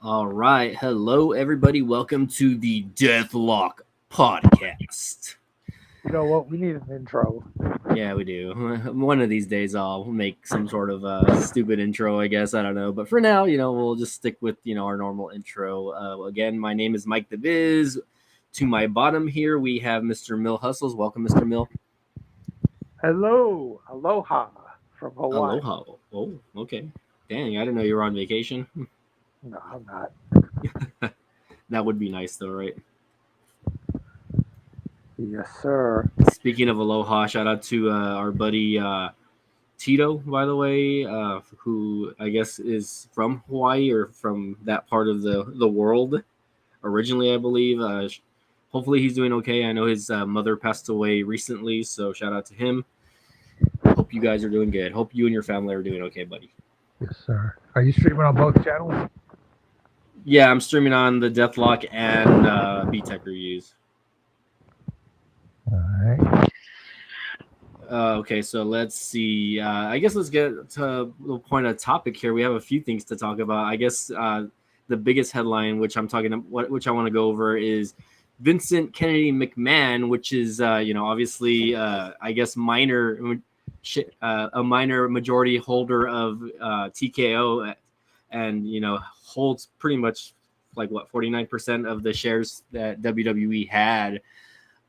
All right. Hello, everybody. Welcome to the Deathlock podcast. You know what? We need an intro. Yeah, we do. One of these days, I'll make some sort of stupid intro, I guess. I don't know. But for now, we'll just stick with, our normal intro. Again, my name is Mike the Viz. To my bottom here, we have Mr. Mill Hustles. Welcome, Mr. Mill. Hello, aloha from Hawaii. Aloha. Oh, okay. Dang, I didn't know you were on vacation. No, I'm not. That would be nice, though, right? Yes, sir. Speaking of aloha, shout out to our buddy Tito, by the way, who I guess is from Hawaii or from that part of the world originally, I believe. Hopefully he's doing okay. I know his mother passed away recently, so shout out to him. Hope you guys are doing good. Hope you and your family are doing okay, buddy. Yes, sir. Are you streaming on both channels? Yeah, I'm streaming on the Deathlock and B-Tech reviews. All right. Okay, so let's see. I guess let's get to the point of topic here. We have a few things to talk about. I guess the biggest headline, which which I want to go over, is Vincent Kennedy McMahon, which is obviously I guess a minor majority holder of TKO, and holds pretty much like 49% of the shares that WWE had.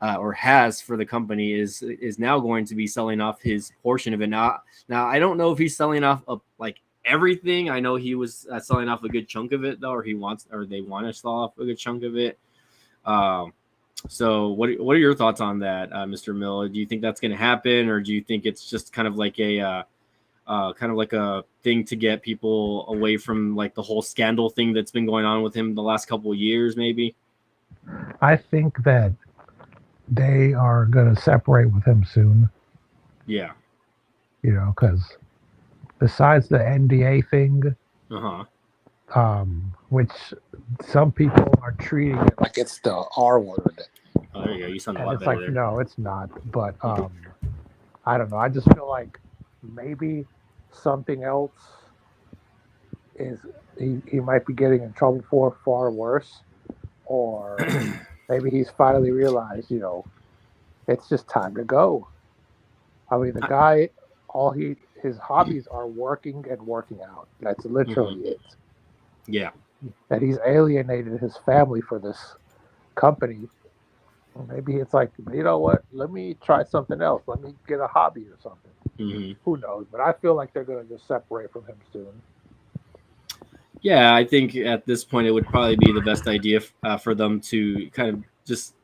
Or has for the company is now going to be selling off his portion of it. Now I don't know if he's selling off like everything. I know he was selling off a good chunk of it though, or they want to sell off a good chunk of it. So what are your thoughts on that, Mr. Mill? Do you think that's going to happen, or do you think it's just kind of like a thing to get people away from like the whole scandal thing that's been going on with him the last couple of years, maybe? I think that they are going to separate with him soon. Yeah. Because besides the NDA thing, which some people are treating it like it's the R word. Oh, there you go. You sound a lot it's better like, there. no, it's not. But I don't know. I just feel like maybe something else is he might be getting in trouble for far worse, or maybe he's finally realized, it's just time to go. I mean, the guy, his hobbies are working and working out. That's literally it. Yeah. That he's alienated his family for this company. Maybe it's like, you know what? Let me try something else. Let me get a hobby or something. Mm-hmm. Who knows? But I feel like they're going to just separate from him soon. Yeah, I think at this point it would probably be the best idea for them to kind of just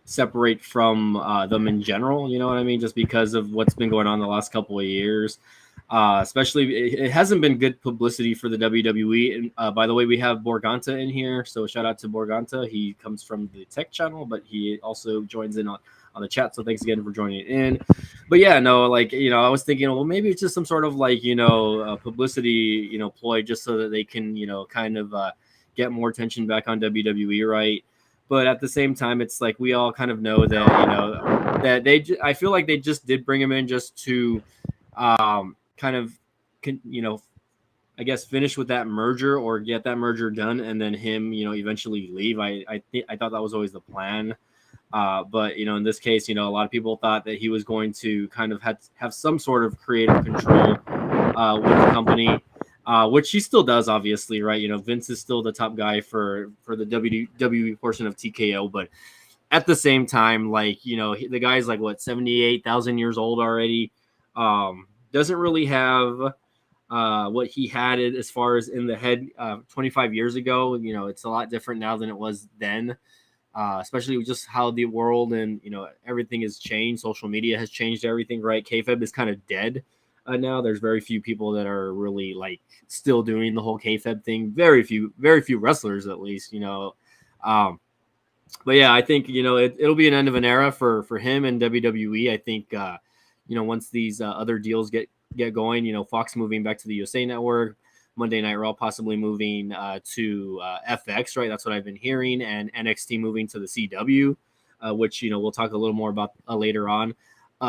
separate from them in general. You know what I mean? Just because of what's been going on the last couple of years. Especially, it hasn't been good publicity for the WWE. And by the way, we have Borganta in here, so shout out to Borganta. He comes from the Tech channel, but he also joins in on the chat. So thanks again for joining in. But yeah, no, like I was thinking, well, maybe it's just some sort of like publicity ploy, just so that they can kind of get more attention back on WWE, right? But at the same time, it's like we all kind of know that that I feel like they just did bring him in just to kind of I guess finish with that merger or get that merger done, and then him eventually leave. I thought that was always the plan. But in this case, a lot of people thought that he was going to kind of have some sort of creative control with the company, which he still does, obviously, right? Vince is still the top guy for the WWE portion of TKO, but at the same time, like the guy's like 78,000 years old already. Doesn't really have what he had as far as in the head 25 years ago. It's a lot different now than it was then. Especially with just how the world and everything has changed. Social media has changed everything, right? Kayfabe is kind of dead now. There's very few people that are really like still doing the whole kayfabe thing. Very few wrestlers, at least. But yeah, I think it'll be an end of an era for him and WWE. I think once these other deals get going, Fox moving back to the USA Network. Monday Night Raw possibly moving to FX, right? That's what I've been hearing, and NXT moving to the CW, which we'll talk a little more about later on.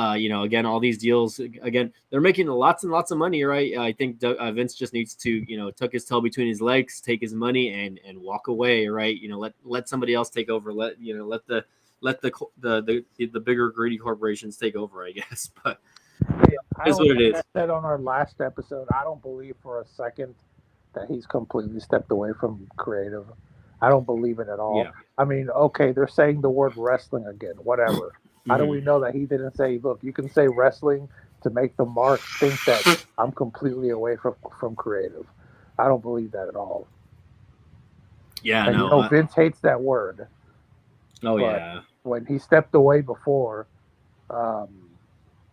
Again, all these deals, again, they're making lots and lots of money, right? I think Vince just needs to, tuck his tail between his legs, take his money, and walk away, right? Let somebody else take over. Let the bigger greedy corporations take over, I guess. But I it's don't, what it like I is. said on our last episode, I don't believe for a second that he's completely stepped away from creative. I don't believe it at all. Yeah. I mean, okay, they're saying the word wrestling again, whatever. How do Hmm. we know that he didn't say, look, you can say wrestling to make the mark think that I'm completely away from creative? I don't believe that at all. Yeah. And No. Vince hates that word, Oh but yeah. when he stepped away before, um,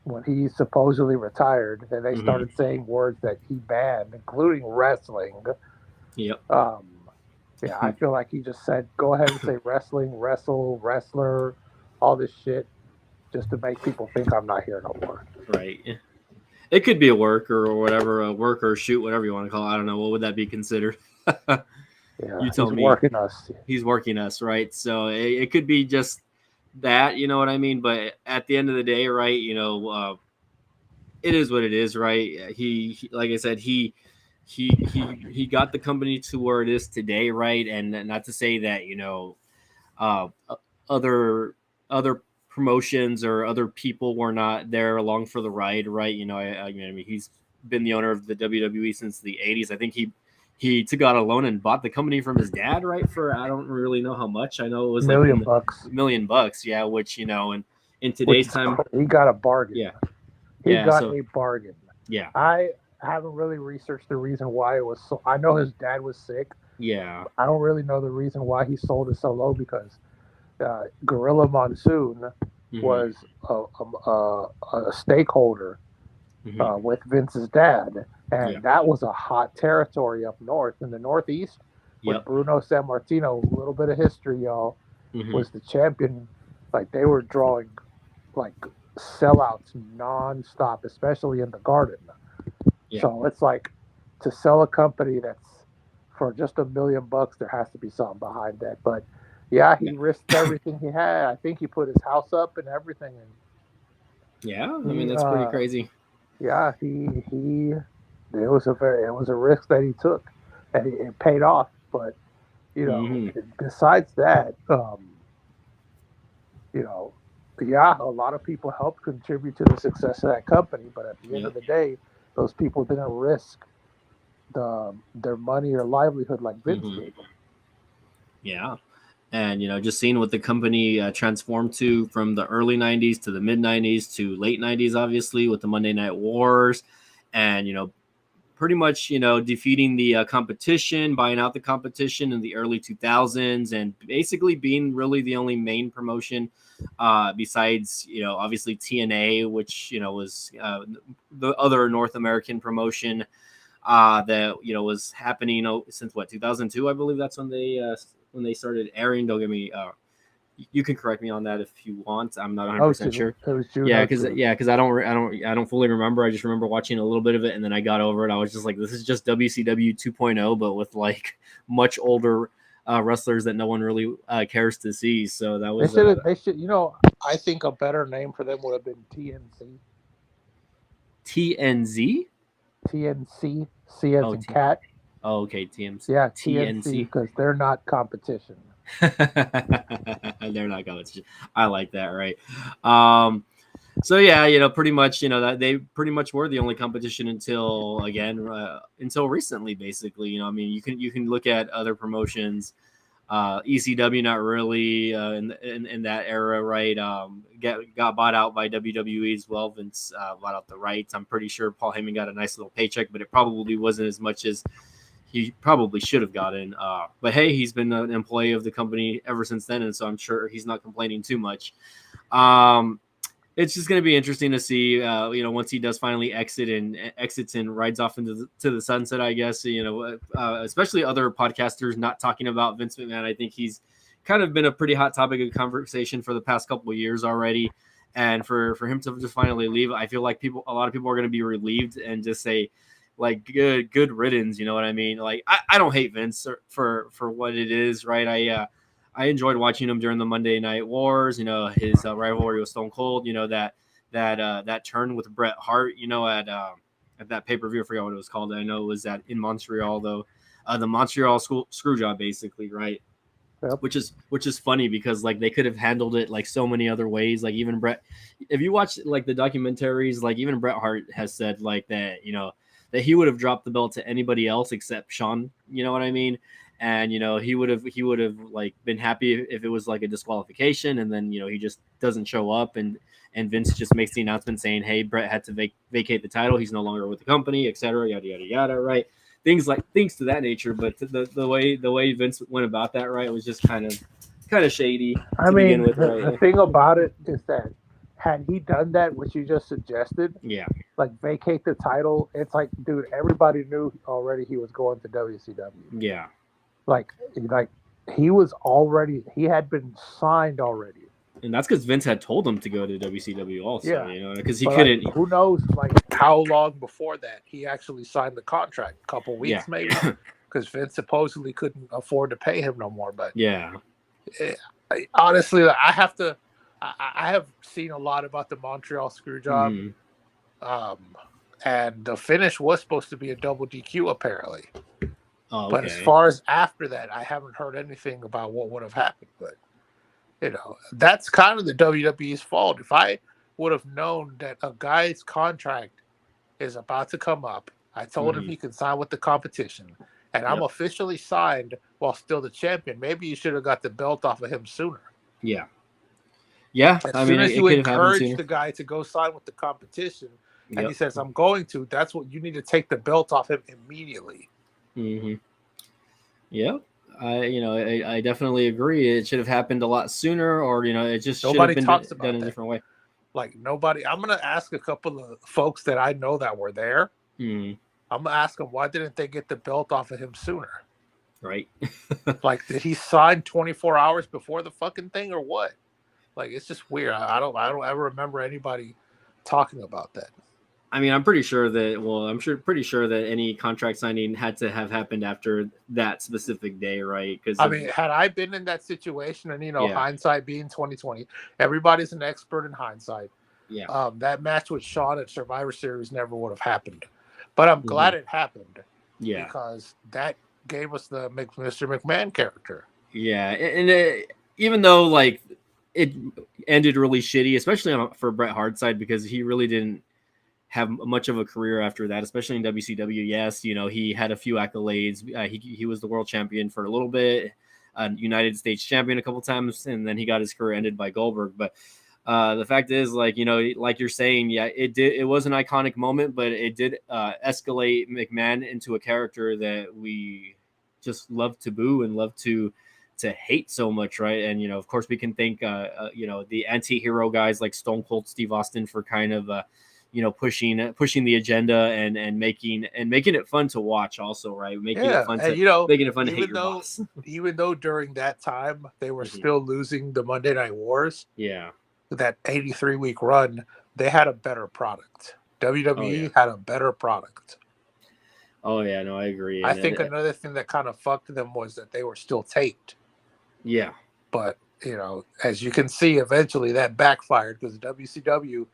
when he supposedly retired, and they Hmm. started saying words that he banned, including wrestling. Yep. Um, yeah, I feel like he just said, "Go ahead and say wrestling, wrestle, wrestler, all this shit, just to make people think I'm not here no more." Right. It could be a work or whatever, a work or shoot, whatever you want to call it. I don't know. What would that be considered? Yeah, You tell he's me. working us. He's working us, right? So it could be just that, you know what I mean? But at the end of the day, right, it is what it is, right? Like I said, he got the company to where it is today, right? And not to say that, uh, other other promotions or other people were not there along for the ride, right? I mean, he's been the owner of the WWE since the '80s. I think he took out a loan and bought the company from his dad, right? For I don't really know how much. I know it was like Million in the bucks, $1 million, yeah. Which and in which today's is time, he got a bargain. yeah, He yeah. got So a bargain. yeah, I haven't really researched the reason why it was so. I know his dad was sick. yeah, I don't really know the reason why he sold it so low because Gorilla Monsoon hmm, was a stakeholder hmm, with Vince's dad, yeah, and that was a hot territory up north. In the Northeast, when yep, Bruno Sammartino, a little bit of history, y'all, hmm, was the champion, like they were drawing like sellouts nonstop, especially in the Garden. yeah, So it's like to sell a company that's for just $1 million, there has to be something behind that. But yeah, yeah, he risked everything he had. I think he put his house up and everything, and yeah. I mean, he that's pretty crazy. yeah, he it was a risk that he took, and it paid off. But Hmm. besides that, you know, yeah, a lot of people helped contribute to the success of that company. But at the end of Yep. the day, those people didn't risk their money or livelihood like Vince Hmm. did. Yeah. And just seeing what the company transformed to from the early '90s to the mid '90s to late '90s, obviously with the Monday Night Wars, and pretty much defeating the competition, buying out the competition in the early 2000s, and basically being really the only main promotion besides obviously TNA, which was the other North American promotion that was happening since what 2002, I believe that's when they started airing. Don't get me. You can correct me on that if you want. I'm not 100% sure. It was June Yeah, oh because 02. I don't fully remember. I just remember watching a little bit of it, and then I got over it. I was just like, this is just WCW 2.0, but with like much older wrestlers that no one really cares to see. So that was They should, I think a better name for them would have been TNC. TNZ. TNC, C as Oh, in cat. okay, TMC, Yeah, TNC TNC. because they're not competition. They're not going to. I like that, right? Um, so yeah, pretty much, that they pretty much were the only competition until recently, basically. I mean, you can look at other promotions. ECW, not really in that era, right? Got bought out by WWE as well. Vince bought out the rights. I'm pretty sure Paul Heyman got a nice little paycheck, but it probably wasn't as much as he probably should have gotten. But hey, he's been an employee of the company ever since then, and so I'm sure he's not complaining too much. Um, it's just going to be interesting to see, once he does finally exits and rides off into the sunset, I guess, especially other podcasters not talking about Vince McMahon. I think he's kind of been a pretty hot topic of conversation for the past couple of years already. And for him to just finally leave, I feel like a lot of people are going to be relieved and just say, like, good riddance. You know what I mean? Like, I don't hate Vince for what it is, right? I enjoyed watching him during the Monday Night Wars. His rivalry with Stone Cold. That that turn with Bret Hart, at that pay-per-view. I forgot what it was called. I know it was in Montreal though. The Montreal screw job, basically, right? Yep. Which is funny because like they could have handled it like so many other ways. Like even Bret, if you watch like the documentaries, like even Bret Hart has said like that, that he would have dropped the belt to anybody else except Shawn. You know what I mean? And he would have like been happy if it was like a disqualification, and then he just doesn't show up, and Vince just makes the announcement saying, "Hey, Bret had to vacate the title. He's no longer with the company, etc." Yada yada yada. Right? Things to that nature. But the way Vince went about that, right, was just kind of shady I to begin mean, with, the right? thing about it is that had he done that, which you just suggested, Yeah, like vacate the title, it's like, dude, everybody knew already he was going to WCW. yeah, Like he had been signed already. and that's because Vince had told him to go to WCW also, Yeah, because he but like, couldn't. who knows, like how long before that he actually signed the contract? A couple Yeah, weeks, maybe, because Vince supposedly couldn't afford to pay him no more. But yeah, honestly, I have to. I have seen a lot about the Montreal Screwjob, mm-hmm. And the finish was supposed to be a double DQ apparently. Oh, But as okay. far as after that, I haven't heard anything about what would have happened. But that's kind of the WWE's fault. If I would have known that a guy's contract is about to come up, I told him Mm-hmm. he could sign with the competition, and I'm Yep. officially signed while still the champion. Maybe you should have got the belt off of him sooner. Yeah. Yeah. As I mean, soon as it you could have happened encourage sooner. the guy to go sign with the competition, and he Yep. says, "I'm going to," that's what you need to take the belt off him immediately. Mm-hmm. Yep. I definitely agree. It should have happened a lot sooner, or it just should have Nobody been talks done about a that. different way. Like nobody. I'm gonna ask a couple of folks that I know that were there. Mm-hmm. I'm gonna ask them why didn't they get the belt off of him sooner? Right. Like, did he sign 24 hours before the fucking thing or what? Like, it's just weird. I don't ever remember anybody talking about that. I mean, I'm pretty sure that. Well, pretty sure that any contract signing had to have happened after that specific day, right? Because I mean, had I been in that situation, and yeah, hindsight being 2020, everybody's an expert in hindsight. yeah, That match with Shawn at Survivor Series never would have happened, but I'm glad it happened yeah, because that gave us the Mr. McMahon character. yeah. And even though like it ended really shitty, especially for Bret Hart's side, because he really didn't have much of a career after that, especially in WCW. Yes, he had a few accolades. He was the world champion for a little bit, United States champion a couple times, and then he got his career ended by Goldberg. But the fact is, like like you're saying, yeah, it was an iconic moment, but it did escalate McMahon into a character that we just love to boo and love to hate so much, right? And of course, we can thank the anti-hero guys like Stone Cold Steve Austin for kind of pushing the agenda and making it fun to watch also, right? Making it fun to hate your boss. Even though during that time they were still losing the Monday Night Wars, Yeah, that 83-week run, they had a better product. WWE had a better product. Oh yeah, no, I agree. I think another thing that kind of fucked them was that they were still taped. Yeah, but as you can see, eventually that backfired because WCW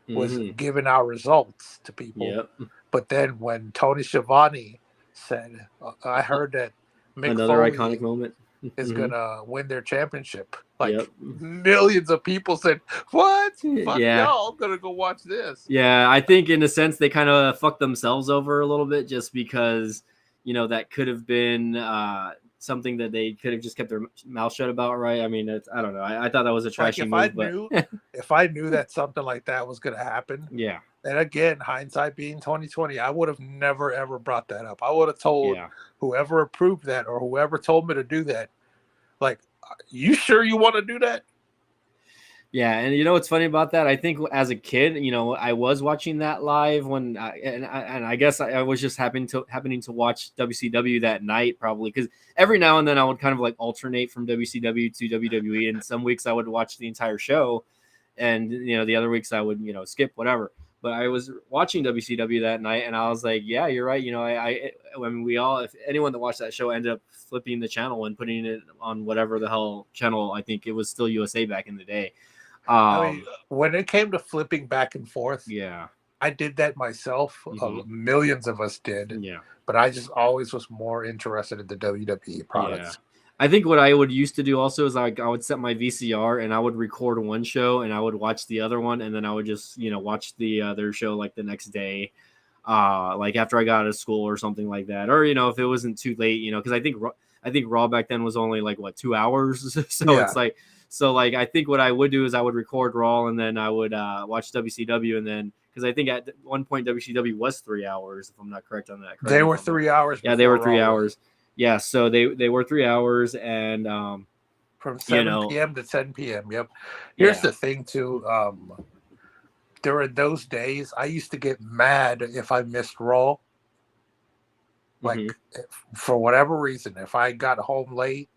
was giving out results to people. Yep. But then when Tony Schiavone said, I heard that Mick another Foley iconic moment is gonna win their championship. Yep. Millions of people said, "What? Fuck Yeah. y'all! I'm gonna go watch this." Yeah, I think in a sense they kind of fucked themselves over a little bit, just because that could have been something that they could have just kept their mouth shut about, right? I mean, I don't know. I thought that was a trashy move, but if I knew that something like that was gonna happen, yeah. And again, hindsight being 2020, I would have never ever brought that up. I would have told whoever approved that or whoever told me to do that, like, you sure you want to do that? Yeah, and what's funny about that? I think as a kid, I was watching that live when, and I guess I was just happening to watch WCW that night, probably because every now and then I would kind of like alternate from WCW to WWE, and some weeks I would watch the entire show, and the other weeks I would skip whatever. But I was watching WCW that night, and I was like, yeah, you're right. I mean, if anyone that watched that show ended up flipping the channel and putting it on whatever the hell channel, I think it was still USA back in the day. I mean, Um, when it came to flipping back and forth, yeah, I did that myself. hmm Millions of us did, yeah, but I just always was more interested in the WWE yeah. products. I think what I would used to do also is I would set my VCR and I would record one show and I would watch the other one and then I would just watch the other show like the next day, like after I got out of school or something like that, or if it wasn't too late, because I think Raw back then was only like what 2 hours, so Yeah, it's like I think what I would do is I would record Raw and then I would watch WCW and then because I think at one point WCW was 3 hours if I'm not correct on that. Correct they me if were I'm wrong. 3 hours Yeah, they before were three Raw was. hours. Yeah, so they were 3 hours and From you 7 know p.m. to 10 p.m. Yep. Here's yeah. the thing, too. During those days, I used to get mad if I missed Raw. Like, hmm for whatever reason, if I got home late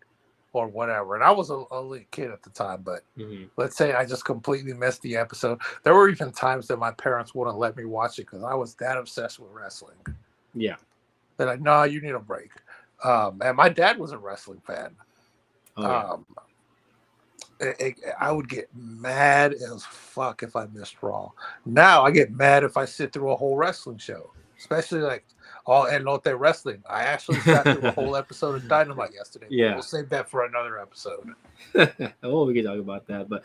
or whatever. And I was only a kid at the time, but hmm let's say I just completely missed the episode. There were even times that my parents wouldn't let me watch it because I was that obsessed with wrestling. Yeah. They're like, no, you need a break. And my dad was a wrestling fan. Oh yeah. Um, I would get mad as fuck if I missed Raw. Now I get mad if I sit through a whole wrestling show, especially like all El Norte Wrestling. I actually sat through a whole episode of Dynamite yesterday, but we'll Yeah. save that for another episode. Well, we can talk about that, but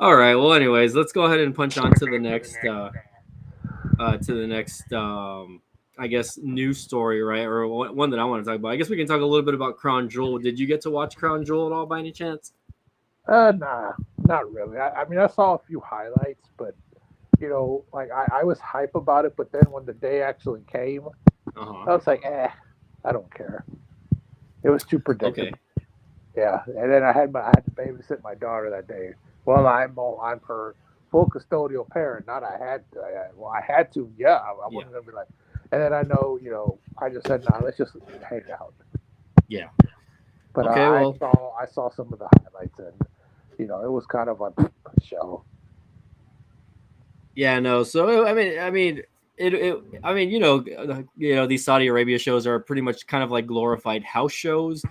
all right. Well, anyways, let's go ahead and punch on to the next I guess news story, right? Or one that I want to talk about. I guess we can talk a little bit about Crown Jewel. Did you get to watch Crown Jewel at all by any chance? Nah, not really. I mean, I saw a few highlights, but like I was hype about it. But then when the day actually came, Uh-huh. I was like, I don't care. It was too predictable. Okay. Yeah, and then I had to babysit my daughter that day. Well, I'm her full custodial parent. Not I had to. I had to. Yeah, I Yeah. wasn't gonna be like. And then I know, I just said, nah, let's just hang out. Yeah. But Okay, well, I saw some of the highlights, and it was kind of a show. yeah, no. So I mean, these Saudi Arabia shows are pretty much kind of like glorified house shows.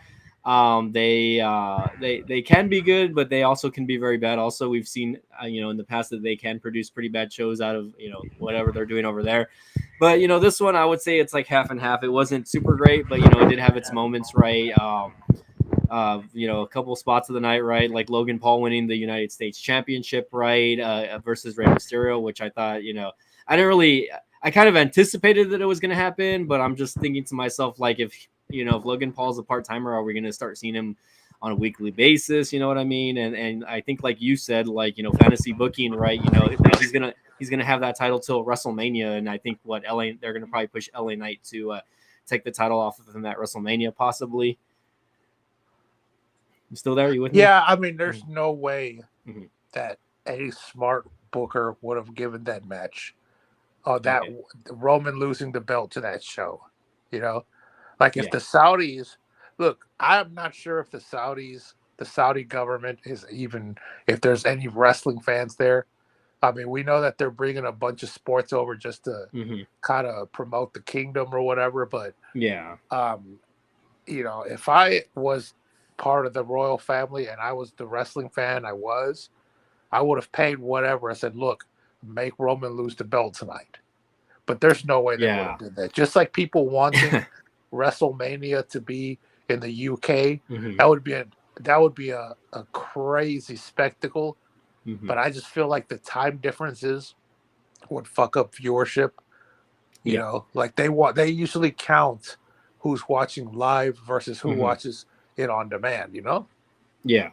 They can be good, but they also can be very bad. Also, we've seen in the past that they can produce pretty bad shows out of whatever they're doing over there. But this one I would say it's like half and half. It wasn't super great, but it did have its moments, right? A couple spots of the night, right? Like Logan Paul winning the United States Championship, right? Versus Rey Mysterio, which I thought, I didn't really, I kind of anticipated that it was going to happen, but I'm just thinking to myself, like, if Logan Paul's a part timer, are we going to start seeing him on a weekly basis? You know what I mean? And I think, like you said, like, fantasy booking, right? He's gonna have that title till WrestleMania, and I think they're gonna probably push LA Knight to take the title off of him at WrestleMania, possibly. You still there? You with me? Yeah, I mean, there's no way Mhm. that a smart booker would have given that match. That Okay. Roman losing the belt to that show. You know, like if Yeah. the Saudis look, I'm not sure if the Saudi government is even if there's any wrestling fans there. I mean, we know that they're bringing a bunch of sports over just to hmm kind of promote the kingdom or whatever. But Yeah. um, if I was part of the royal family and I was the wrestling fan I would have paid whatever. I said, look, make Roman lose the belt tonight. But there's no way they would Yeah. have did that. Just like people wanting WrestleMania to be in the UK, hmm that would be a crazy spectacle. hmm But I just feel like the time differences would fuck up viewership. Yeah. Like they usually count who's watching live versus who hmm watches it on demand. Yeah.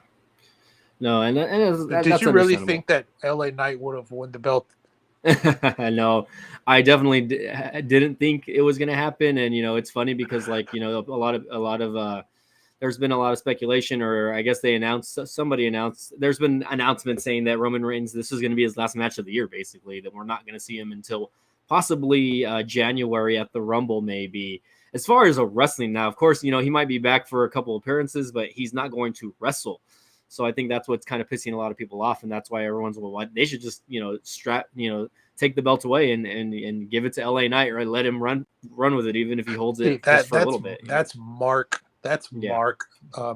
No, Did that's you really understandable. think that LA Knight would have won the belt? No, I definitely didn't think it was going to happen, and it's funny because like a lot of there's been a lot of speculation, or I guess somebody announced there's been announcements saying that Roman Reigns this is going to be his last match of the year, basically that we're not going to see him until possibly January at the Rumble, maybe. As far as a wrestling now, of course, he might be back for a couple appearances, but he's not going to wrestle. So I think that's what's kind of pissing a lot of people off, and that's why everyone's they should just take the belt away and give it to LA Knight, right? Let him run with it, even if he holds See, it just for a little bit. that's Mark. That's Yeah, Mark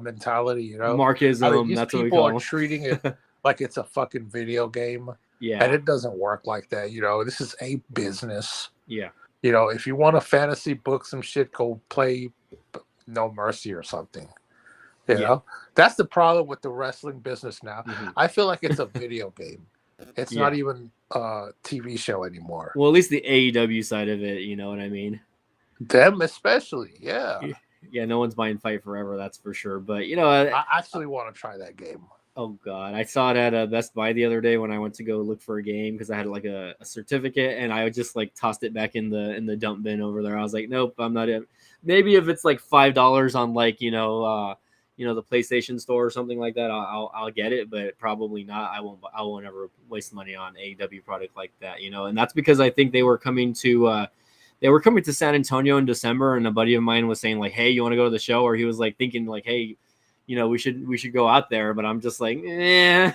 mentality. I mean, Markism. these That's what we people are call treating it him. like it's a fucking video game. Yeah. And it doesn't work like that. This is a business. Yeah. If you want to fantasy book some shit, go play No Mercy or something. That's the problem with the wrestling business now. Mm-hmm. I feel like it's a video game. It's Yeah. not even a TV show anymore. Well, at least the AEW side of it, you know what I mean? Them especially, yeah. Yeah, no one's buying Fight Forever, that's for sure. But I actually want to try that game. Oh god, I saw it at Best Buy the other day when I went to go look for a game because I had like a certificate, and I just like tossed it back in the dump bin over there. I was like, nope, I'm not in. Maybe if it's like $5 on like the PlayStation Store or something like that, I'll get it, but probably not. I won't ever waste money on AEW product like that, and that's because I think they were coming to San Antonio in December, and a buddy of mine was saying like, hey, you want to go to the show, or he was like thinking like, hey, we should go out there, but I'm just like, the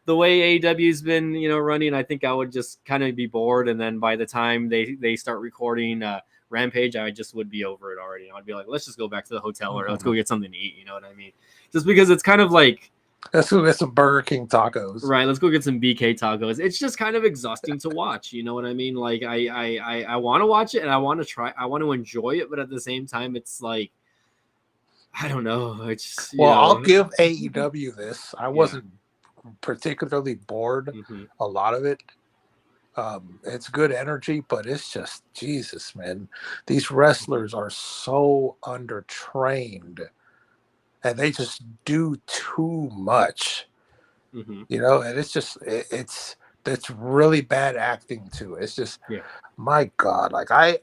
way AEW's been, running, I think I would just kind of be bored. And then by the time they start recording Rampage, I just would be over it already. I'd be like, let's just go back to the hotel or let's go get something to eat. You know what I mean? Just because it's kind of like, let's go get some Burger King tacos. Right. Let's go get some BK tacos. It's just kind of exhausting to watch. You know what I mean? Like I want to watch it and I want to enjoy it. But at the same time, it's like, I don't know. It's I'll give AEW this. I wasn't particularly bored. Mm-hmm. A lot of it. It's good energy, but it's just Jesus, man. These wrestlers are so undertrained, and they just do too much. Mm-hmm. And it's just it's really bad acting too. It's just my God. Like I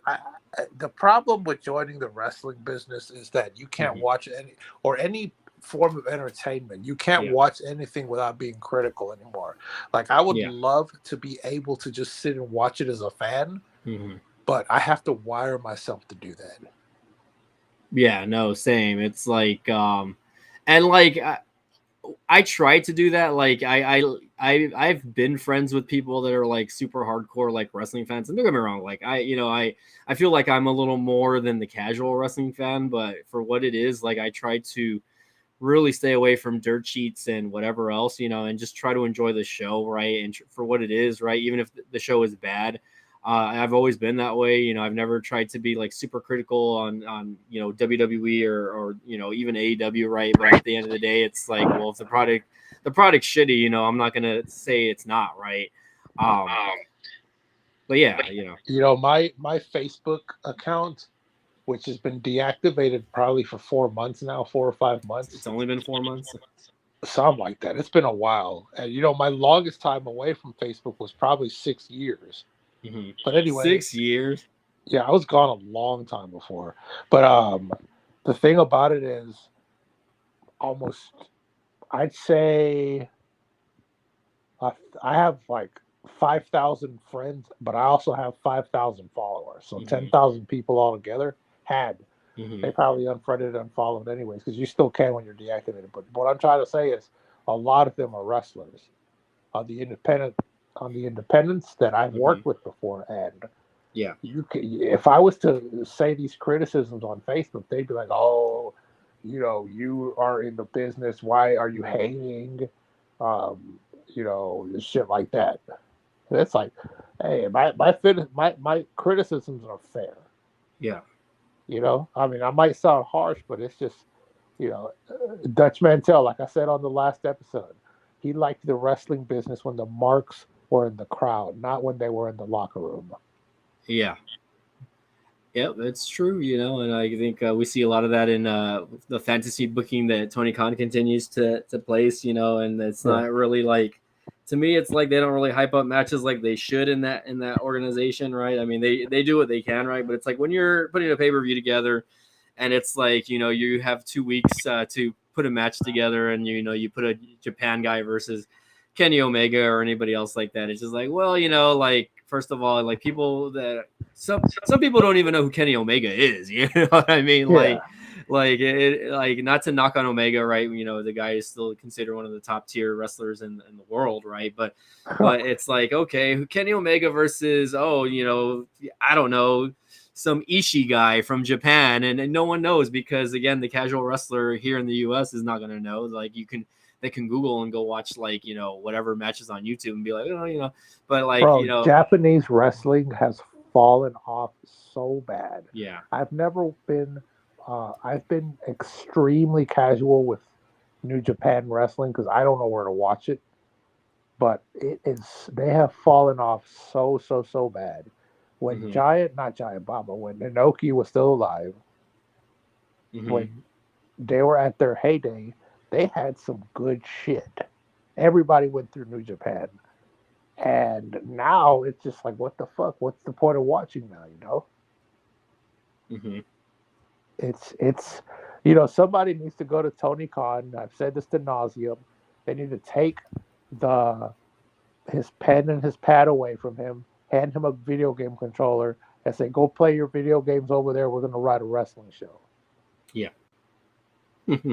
the problem with joining the wrestling business is that you can't watch any form of entertainment. You can't watch anything without being critical anymore. Like I would love to be able to just sit and watch it as a fan, but I have to wire myself to do that. Yeah, no, same. It's like, and like I try to do that. Like I've been friends with people that are like super hardcore like wrestling fans, and don't get me wrong, like I feel like I'm a little more than the casual wrestling fan, but for what it is, like I try to really stay away from dirt sheets and whatever else, and just try to enjoy the show, right? And for what it is, right? Even if the show is bad, I've always been that way. I've never tried to be like super critical on WWE or even AEW, right? But at the end of the day, it's like, well, if the product's shitty, I'm not gonna say it's not, right? But yeah, my Facebook account, which has been deactivated probably for 4 months now, 4 or 5 months. It's only been 4 months. Something like that. It's been a while. And, my longest time away from Facebook was probably 6 years. Mm-hmm. But anyway. 6 years? Yeah, I was gone a long time before. But the thing about it is almost, I'd say I have like 5,000 friends, but I also have 5,000 followers. So 10,000 people altogether had. They probably unfriended and unfollowed anyways, because you still can when you're deactivated. But what I'm trying to say is a lot of them are wrestlers on the independents that I've worked with before. And if I was to say these criticisms on Facebook, they'd be like, oh, you are in the business. Why are you hating? Shit like that. It's like, hey, my criticisms are fair. Yeah. I mean, I might sound harsh, but it's just, Dutch Mantel, like I said on the last episode, he liked the wrestling business when the marks were in the crowd, not when they were in the locker room. Yeah. Yep, that's true, and I think we see a lot of that in the fantasy booking that Tony Khan continues to place, and it's not really like, to me, it's like they don't really hype up matches like they should in that organization, right? I mean, they do what they can, right? But it's like when you're putting a pay-per-view together and it's like, you have 2 weeks to put a match together and, you put a Japan guy versus Kenny Omega or anybody else like that. It's just like, well, like, first of all, like people that some people don't even know who Kenny Omega is. You know what I mean? Yeah. Like not to knock on Omega, right? The guy is still considered one of the top tier wrestlers in the world, right? But it's like, okay, Kenny Omega versus I don't know, some Ishii guy from Japan, and no one knows because again, the casual wrestler here in the US is not going to know. Like that can Google and go watch like, you know, whatever matches on YouTube and be like, oh, you know, but like, Bro, you know, Japanese wrestling has fallen off so bad. yeah. I've never been. I've been extremely casual with New Japan wrestling because I don't know where to watch it. But it is. They have fallen off so bad. When Hmm. not Giant Baba, when Inoki was still alive, Hmm. when they were at their heyday, they had some good shit. Everybody went through New Japan. And now it's just like, what the fuck? What's the point of watching now? You know, Hmm. it's you know, somebody needs to go to Tony Khan. I've said this to nauseum. They need to take the his pen and his pad away from him, hand him a video game controller, and say, "Go play your video games over there. We're gonna write a wrestling show." Yeah. That's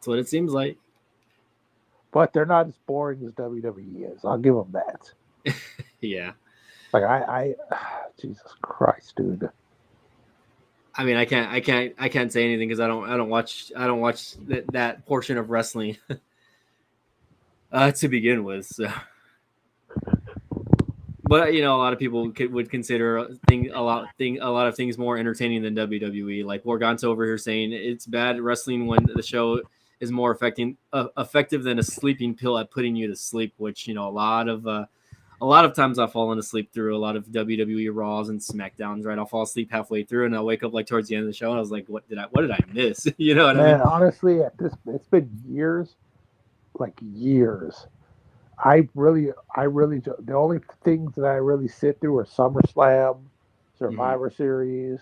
what it seems like. But they're not as boring as WWE is. I'll give them that. Yeah. Like Jesus Christ, dude. I mean, I can't say anything because I don't watch that portion of wrestling to begin with. So, but you know, a lot of people would consider a lot of things more entertaining than WWE. Like Morganto over here saying it's bad wrestling when the show is more effective than a sleeping pill at putting you to sleep. Which, you know, a lot of times I've fallen asleep through a lot of WWE Raws and SmackDowns. Right, I'll fall asleep halfway through, and I'll wake up like towards the end of the show, and I was like, what did I miss?" You know what I mean? Man, honestly, it's been years, like years. The only things that I really sit through are SummerSlam, Mm-hmm. Survivor Series,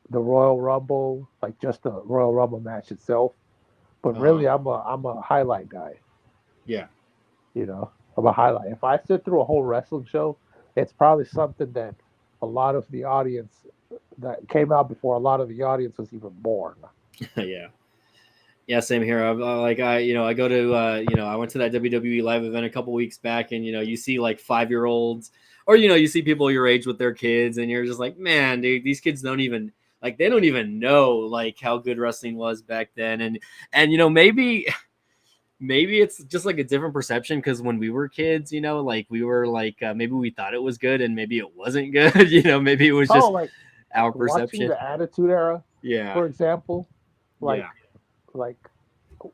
the Royal Rumble, like just the Royal Rumble match itself. But Uh-huh. really, I'm a highlight guy. Yeah. You know, I'm a highlight. If I sit through a whole wrestling show, it's probably something that a lot of the audience that came out before a lot of the audience was even born. Yeah. Yeah, same here. You know, I go to, you know, I went to that WWE live event a couple weeks back, and you know, you see like 5-year-olds, or you know, you see people your age with their kids, and you're just like, man, dude, these kids don't even like they don't even know like how good wrestling was back then, and you know, maybe it's just like a different perception because when we were kids, you know, like we were like maybe we thought it was good, and maybe it wasn't good, you know, maybe it was Oh, just like our watching perception. the Attitude Era, Yeah, for example, like yeah,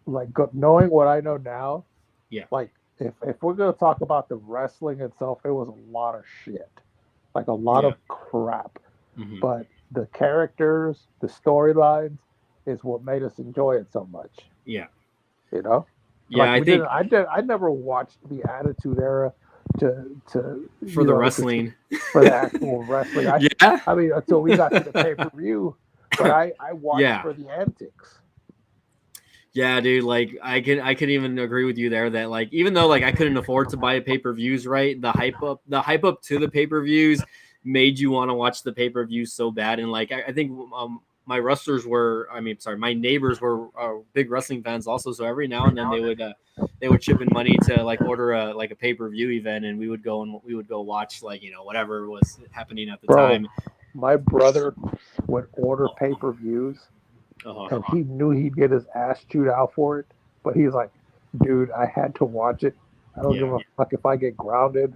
like knowing what I know now, yeah, like if we're gonna talk about the wrestling itself, it was a lot of shit, like a lot yeah. of crap. Hmm. But the characters, the storylines, is what made us enjoy it so much. Yeah, You know, yeah. like I we didn't. think I never watched the Attitude Era to for you the know to see wrestling. for the actual wrestling. Yeah, I mean until we got to the pay-per-view, but I watched yeah, for the antics. yeah, dude. Like I can even agree with you there that like even though like I couldn't afford to buy pay-per-views, right? The hype up to the pay-per-views made you want to watch the pay-per-views so bad. And like I think my wrestlers were, I mean, sorry, my neighbors were big wrestling fans also. So every now and then they would chip in money to like order a like a pay-per-view event, and we would go watch like, you know, whatever was happening at the Bro, time. my brother would order pay-per-views Uh-huh. and he knew he'd get his ass chewed out for it, but he's like, dude, I had to watch it. I don't give Yeah. a fuck if I get grounded.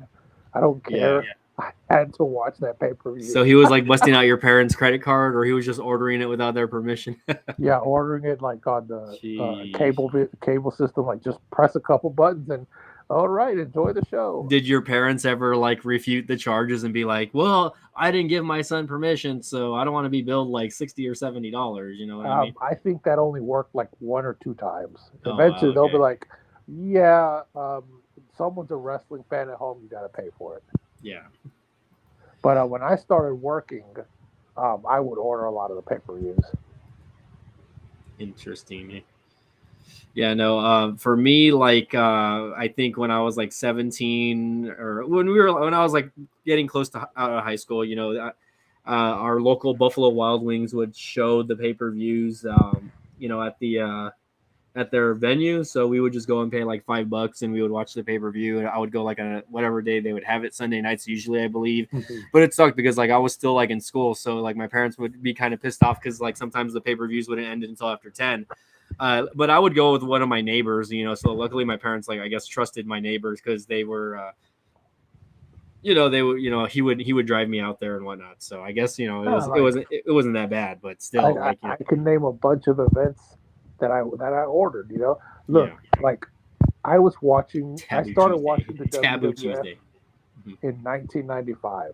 I don't Yeah. care. I had to watch that So pay-per-view. he was like busting out your parents' credit card, or he was just ordering it without their permission. Yeah, ordering it like on the Jeez. cable system, like just press a couple buttons and all right, enjoy the show. Did your parents ever like refute the charges and be like, "Well, I didn't give my son permission, so I don't want to be billed like $60 or $70." You know what I mean? I think that only worked like one or two times. Oh, Eventually, they'll be okay. like, "Yeah, someone's a wrestling fan at home. You got to pay for it." Yeah. But when I started working, I would order a lot of the pay-per-views. Interesting. Yeah, no. For me, like, I think when I was like 17, or when I was like getting close to out of high school, you know, our local Buffalo Wild Wings would show the pay-per-views, you know, at their venue. So we would just go and pay like $5 and we would watch the pay-per-view. And I would go like on whatever day they would have it, Sunday nights usually, I believe. But it sucked because like I was still like in school. So like my parents would be kind of pissed off because like sometimes the pay-per-views wouldn't end until after 10. But I would go with one of my neighbors, so luckily my parents, like, I guess, trusted my neighbors because they were, they would, he would drive me out there and whatnot. So I guess, it Yeah, was, it like wasn't, it wasn't that bad, but I, still, I, like, I can name a bunch of events that I ordered. yeah, Look, like I Taboo started Tuesday, watching the Taboo WWF Tuesday. Mhm. in 1995.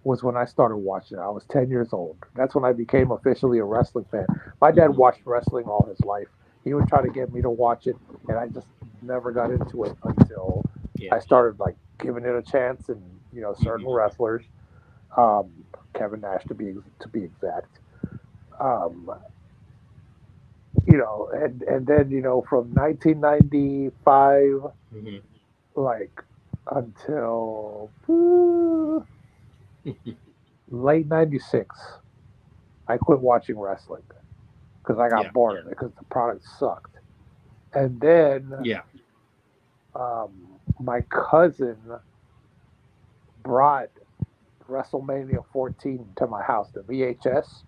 Was when I started watching it. I was 10 years old. That's when I became officially a wrestling fan. My dad Mhm. watched wrestling all his life. He would try to get me to watch it, and I just never got into it until Yeah. I started like giving it a chance. And certain Mhm. wrestlers, Kevin Nash to be exact. Um, and then from 1995 Mhm. like until late '96, I quit watching wrestling because I Yeah. got bored of it because the product sucked. And then Yeah. my cousin brought WrestleMania 14 to my house, the VHS,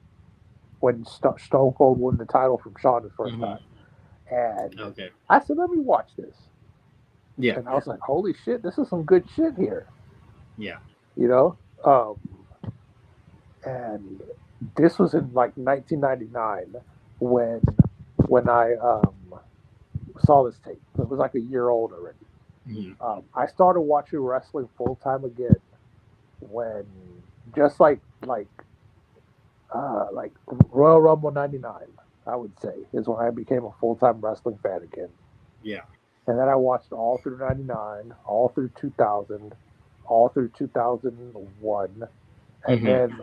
when Stone Cold won the title from Shawn the first Mhm. time. And Okay. I said, let me watch this. Yeah. And I was like, holy shit, this is some good shit here, Yeah. you know? Um, and this was in like 1999 when when I saw this tape. It was like a year old already. Mhm. I started watching wrestling full time again when just like Royal Rumble '99, I would say, is when I became a full time wrestling fan again. Yeah. And then I watched all through '99, all through 2000, all through 2001, and Mhm. then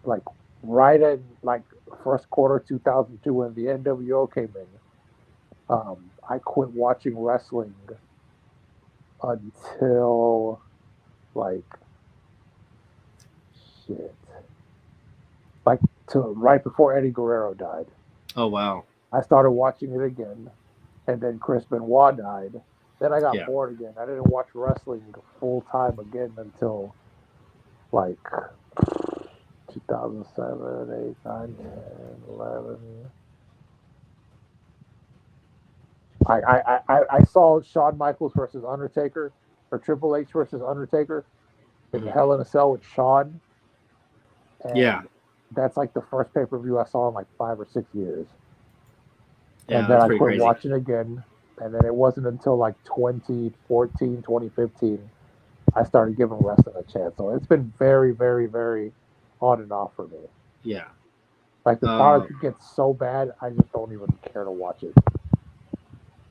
like right in like first quarter 2002 when the NWO came in, I quit watching wrestling until like shit, like to right before Eddie Guerrero died. Oh wow. I started watching it again, and then Chris Benoit died. Then I got Yeah. bored again. I didn't watch wrestling full time again until like 2007, 8, 9, 10, 11. I saw Shawn Michaels versus Undertaker or Triple H versus Undertaker in the Mhm. Hell in a Cell with Shawn, Yeah. and that's like the first pay per view I saw in like 5 or 6 years. And Yeah. then That's I pretty quit crazy. watching again. And then it wasn't until like 2014, 2015, I started giving wrestling a chance. So it's been very, very, very on and off for me. Yeah. Like the Uh, product gets so bad, I just don't even care to watch it.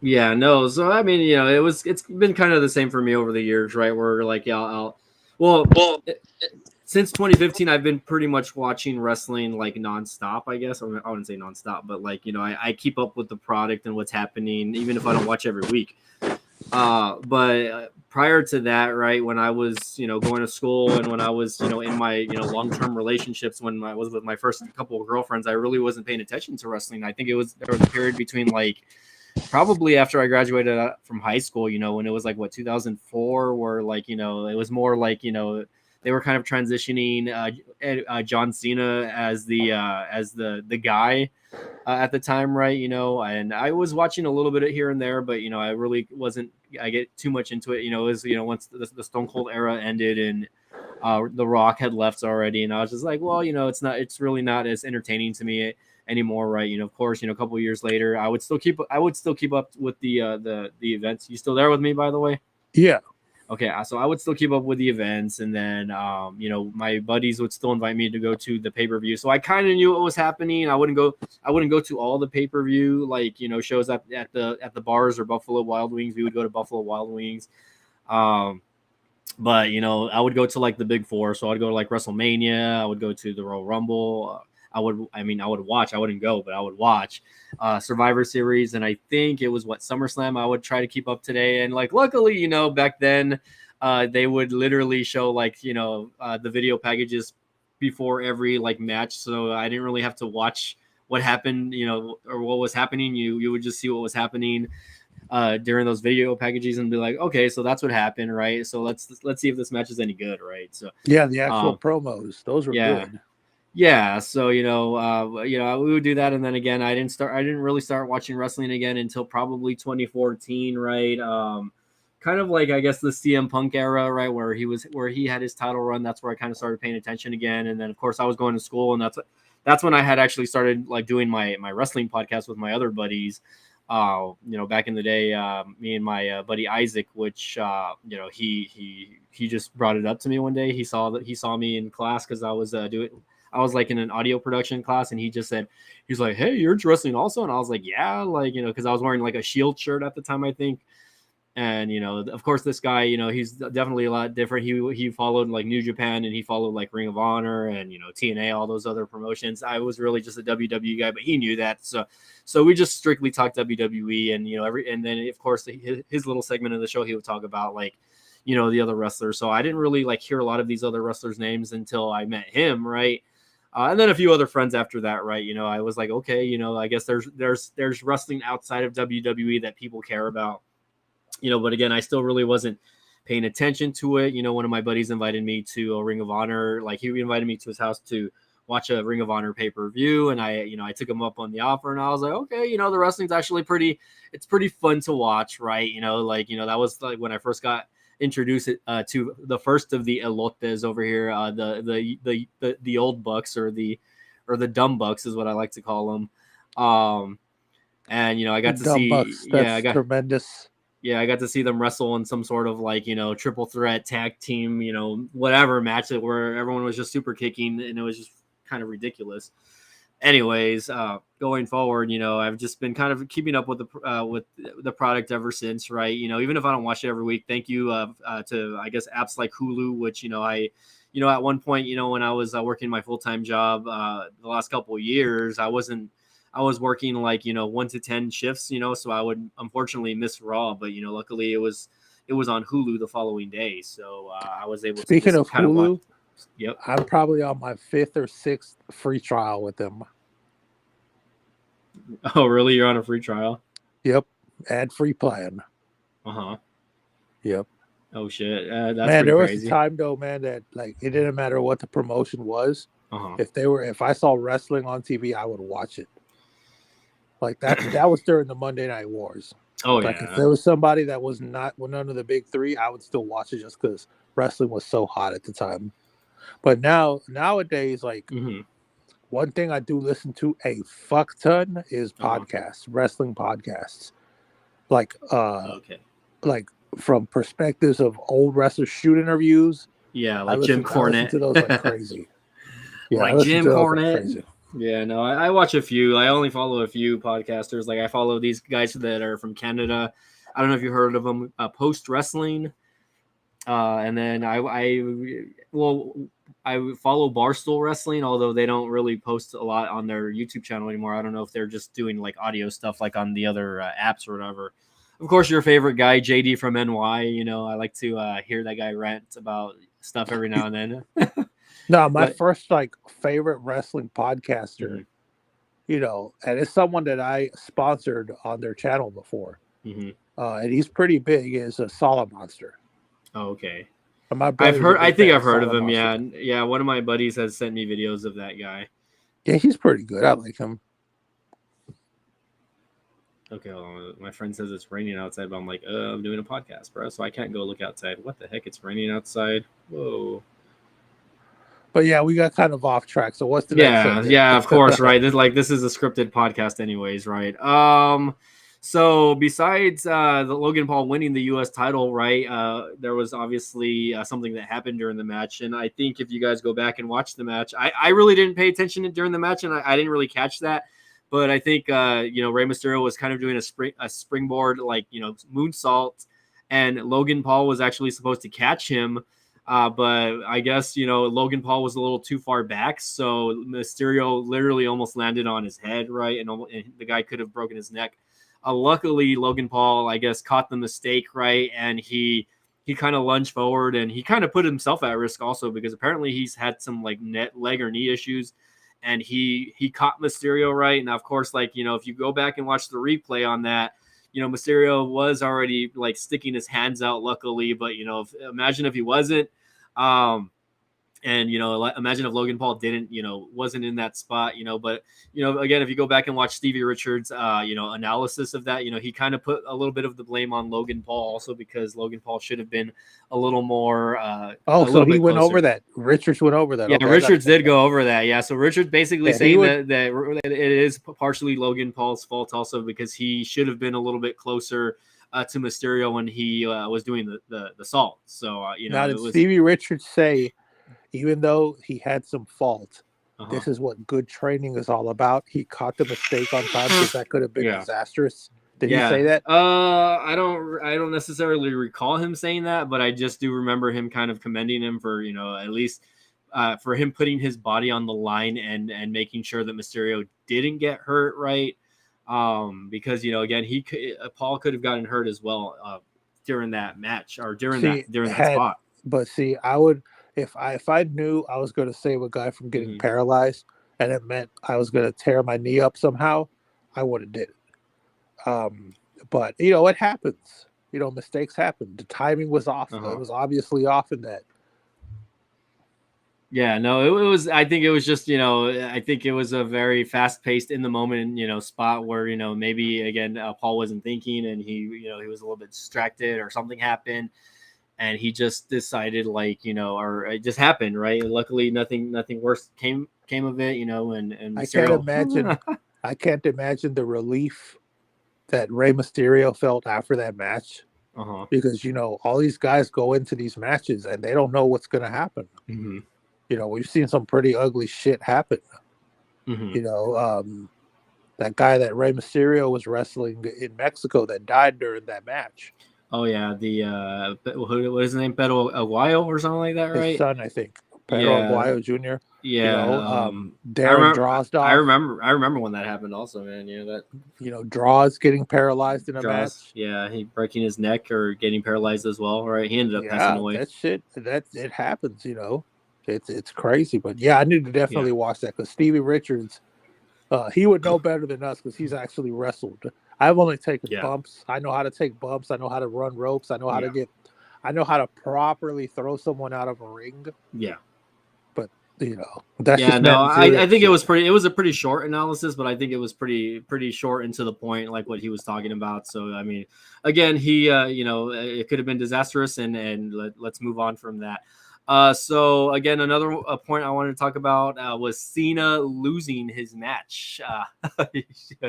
yeah, no. So I mean, it's been kind of the same for me over the years, right? Where like, yeah, well, Well, since 2015, I've been pretty much watching wrestling like nonstop. I guess I wouldn't say nonstop, but like, I keep up with the product and what's happening, even if I don't watch every week. But prior to that, right, when I was, going to school and when I was, in my, long-term relationships, when I was with my first couple of girlfriends, I really wasn't paying attention to wrestling. I think there was a period between like probably after I graduated from high school, when it was like what 2004, where like it was more like they were kind of transitioning John Cena as the guy at the time, right? And I was watching a little bit of here and there, but I really wasn't. I get too much into it. It was once the Stone Cold era ended and The Rock had left already, and I was just like, well, it's really not as entertaining to me anymore, right? Of course, a couple of years later, I would still keep up with the events. You still there with me, by the way? yeah, Okay, so I would still keep up with the events, and then my buddies would still invite me to go to the pay per view. So I kind of knew what was happening. I wouldn't go to all the pay per view like shows at the bars or Buffalo Wild Wings. We would go to Buffalo Wild Wings. Um, but I would go to like the big four. So I'd go to like WrestleMania. I would go to the Royal Rumble. I would watch. I wouldn't go, but I would watch Survivor Series. And I think it was what SummerSlam. I would try to keep up today. And like, luckily, back then, they would literally show like the video packages before every like match. So I didn't really have to watch what happened, or what was happening. You would just see what was happening during those video packages and be like, okay, so that's what happened, right? So let's see if this match is any good, right? So yeah, the actual um, promos, those were yeah, good. Yeah, so we would do that, and then again, I didn't really start watching wrestling again until probably 2014, right? Kind of like I guess the CM Punk era, right, where he had his title run. That's where I kind of started paying attention again, and then of course I was going to school, and that's when I had actually started like doing my wrestling podcast with my other buddies. Back in the day, me and my buddy Isaac, which he just brought it up to me one day. He saw me in class because I was like in an audio production class, and he's like, "Hey, you're into wrestling also?" And I was like, "Yeah," like because I was wearing like a Shield shirt at the time, I think. And of course, this guy, he's definitely a lot different. He followed like New Japan, and he followed like Ring of Honor and TNA, all those other promotions. I was really just a WWE guy, but he knew that, so we just strictly talked WWE, and and then of course his little segment of the show, he would talk about like the other wrestlers. So I didn't really like hear a lot of these other wrestlers' names until I met him, right? And then a few other friends after that, right? I was like, okay, I guess there's wrestling outside of WWE that people care about. But again, I still really wasn't paying attention to it. One of my buddies invited me to a Ring of Honor. Like he invited me to his house to watch a Ring of Honor pay-per-view. And I took him up on the offer, and I was like, okay, the wrestling's actually it's pretty fun to watch. Right. That was like when I first got introduced to the first of the elotes over here. The old bucks, or the dumb bucks is what I like to call them. And I got to Dumb see, Bucks, that's tremendous. I got to see them wrestle in some sort of like, triple threat tag team, whatever match where everyone was just super kicking, and it was just kind of ridiculous. Anyways, going forward, I've just been kind of keeping up with the product ever since, right? Even if I don't watch it every week, thank you to, I guess, apps like Hulu, which, at one point, when I was working my full-time job the last couple of years, I was working like 1 to 10 shifts, so I would unfortunately miss Raw, but luckily it was on Hulu the following day, so I was able to Speaking just of kind of watch. Hulu, Yep. I'm probably on my 5th or 6th free trial with them. Oh, really? You're on a free trial? Yep, ad-free plan. Uh-huh. Yep. Oh shit, that's Man, pretty there was crazy. a time though, man, that like it didn't matter what the promotion was. Uh-huh. If I saw wrestling on TV, I would watch it. Like that was during the Monday Night Wars. Oh Like yeah. if there was somebody that was not none of the big three, I would still watch it just because wrestling was so hot at the time. But nowadays, like Mm-hmm. one thing I do listen to a fuck ton is podcasts, wrestling podcasts. Like Okay. like from perspectives of old wrestlers shoot interviews. Yeah, like Jim I listen Cornette. to those like crazy. Yeah, I Like listen Jim to those like Cornette. crazy. Yeah, no, I watch a few. I only follow a few podcasters. Like I follow these guys that are from Canada. I don't know if you heard of them. Post Wrestling. And then I follow Barstool Wrestling, although they don't really post a lot on their YouTube channel anymore. I don't know if they're just doing like audio stuff like on the other apps or whatever. Of course, your favorite guy, JD from NY. I like to hear that guy rant about stuff every now and then. No, my But first like favorite wrestling podcaster, and it's someone that I sponsored on their channel before, and he's pretty big. Is a Solid Monster. Oh, okay. And my I've brother's a heard. I big think fan I've heard of Solid him. Yeah, Monster. yeah. One of my buddies has sent me videos of that guy. Yeah, he's pretty good. I like him. Okay, hold on. My friend says it's raining outside, but I'm like, I'm doing a podcast, bro, so I can't go look outside. What the heck? It's raining outside. Whoa. But yeah, we got kind of off track. So what's the next subject? Yeah, of course, right. This is a scripted podcast, anyways, right? So besides the Logan Paul winning the U.S. title, right? There was obviously something that happened during the match, and I think if you guys go back and watch the match, I really didn't pay attention during the match, and I didn't really catch that. But I think Rey Mysterio was kind of doing a springboard like moonsault, and Logan Paul was actually supposed to catch him. But I guess, Logan Paul was a little too far back. So Mysterio literally almost landed on his head, right? And the guy could have broken his neck. Luckily, Logan Paul, I guess, caught the mistake, right? And he kind of lunged forward, and he kind of put himself at risk also, because apparently he's had some like leg or knee issues. And he caught Mysterio, right? And of course, like, if you go back and watch the replay on that, Mysterio was already like sticking his hands out, luckily. But, imagine if he wasn't. And imagine if Logan Paul didn't, wasn't in that spot, But again, if you go back and watch Stevie Richards, analysis of that, he kind of put a little bit of the blame on Logan Paul also because Logan Paul should have been a little more, a so little he bit went closer. over that. Richards went over that. Yeah, Okay, Richards did go over that. Yeah, so Richards basically saying would, that it is partially Logan Paul's fault also because he should have been a little bit closer to Mysterio when he was doing the salt. So now, did it was Stevie Richards say, even though he had some fault, uh-huh. this is what good training is all about? He caught the mistake on time because that could have been disastrous. Did he say that? I don't necessarily recall him saying that, but I just do remember him kind of commending him for at least for him putting his body on the line and making sure that Mysterio didn't get hurt, right? Because again, Paul could have gotten hurt as well during that match or during that spot. But see, I would if I knew I was going to save a guy from getting paralyzed and it meant I was going to tear my knee up somehow, I would have did it. But it happens. Mistakes happen. The timing was off. It was obviously off in that. Yeah, no, it was. I think it was just, I think it was a very fast paced in the moment, spot where, maybe again, Paul wasn't thinking and he was a little bit distracted or something happened and he just decided or it just happened. Right. Luckily, nothing worse came of it, and Mysterio... I can't imagine the relief that Rey Mysterio felt after that match. Because, all these guys go into these matches and they don't know what's going to happen. Mm-hmm. We've seen some pretty ugly shit happen. Mm-hmm. That guy that Rey Mysterio was wrestling in Mexico that died during that match. Oh yeah, the what is his name, Pedro Aguayo or something like that, right? His son, I think, Pedro Aguayo Jr. Yeah, Darren Drozdov. I remember when that happened, also, man. That Draws getting paralyzed in a match. Yeah, he breaking his neck or getting paralyzed as well, right? He ended up passing away. That shit, it happens. It's crazy, but yeah, I need to definitely watch that because Stevie Richards, he would know better than us because he's actually wrestled. I've only taken bumps. I know how to take bumps. I know how to run ropes. I know how I know how to properly throw someone out of a ring. Yeah. But that's I think it was a pretty short analysis, but I think it was pretty short and to the point, like what he was talking about. So I mean, again, he it could have been disastrous, and let's move on from that. So again, another point I wanted to talk about was Cena losing his match.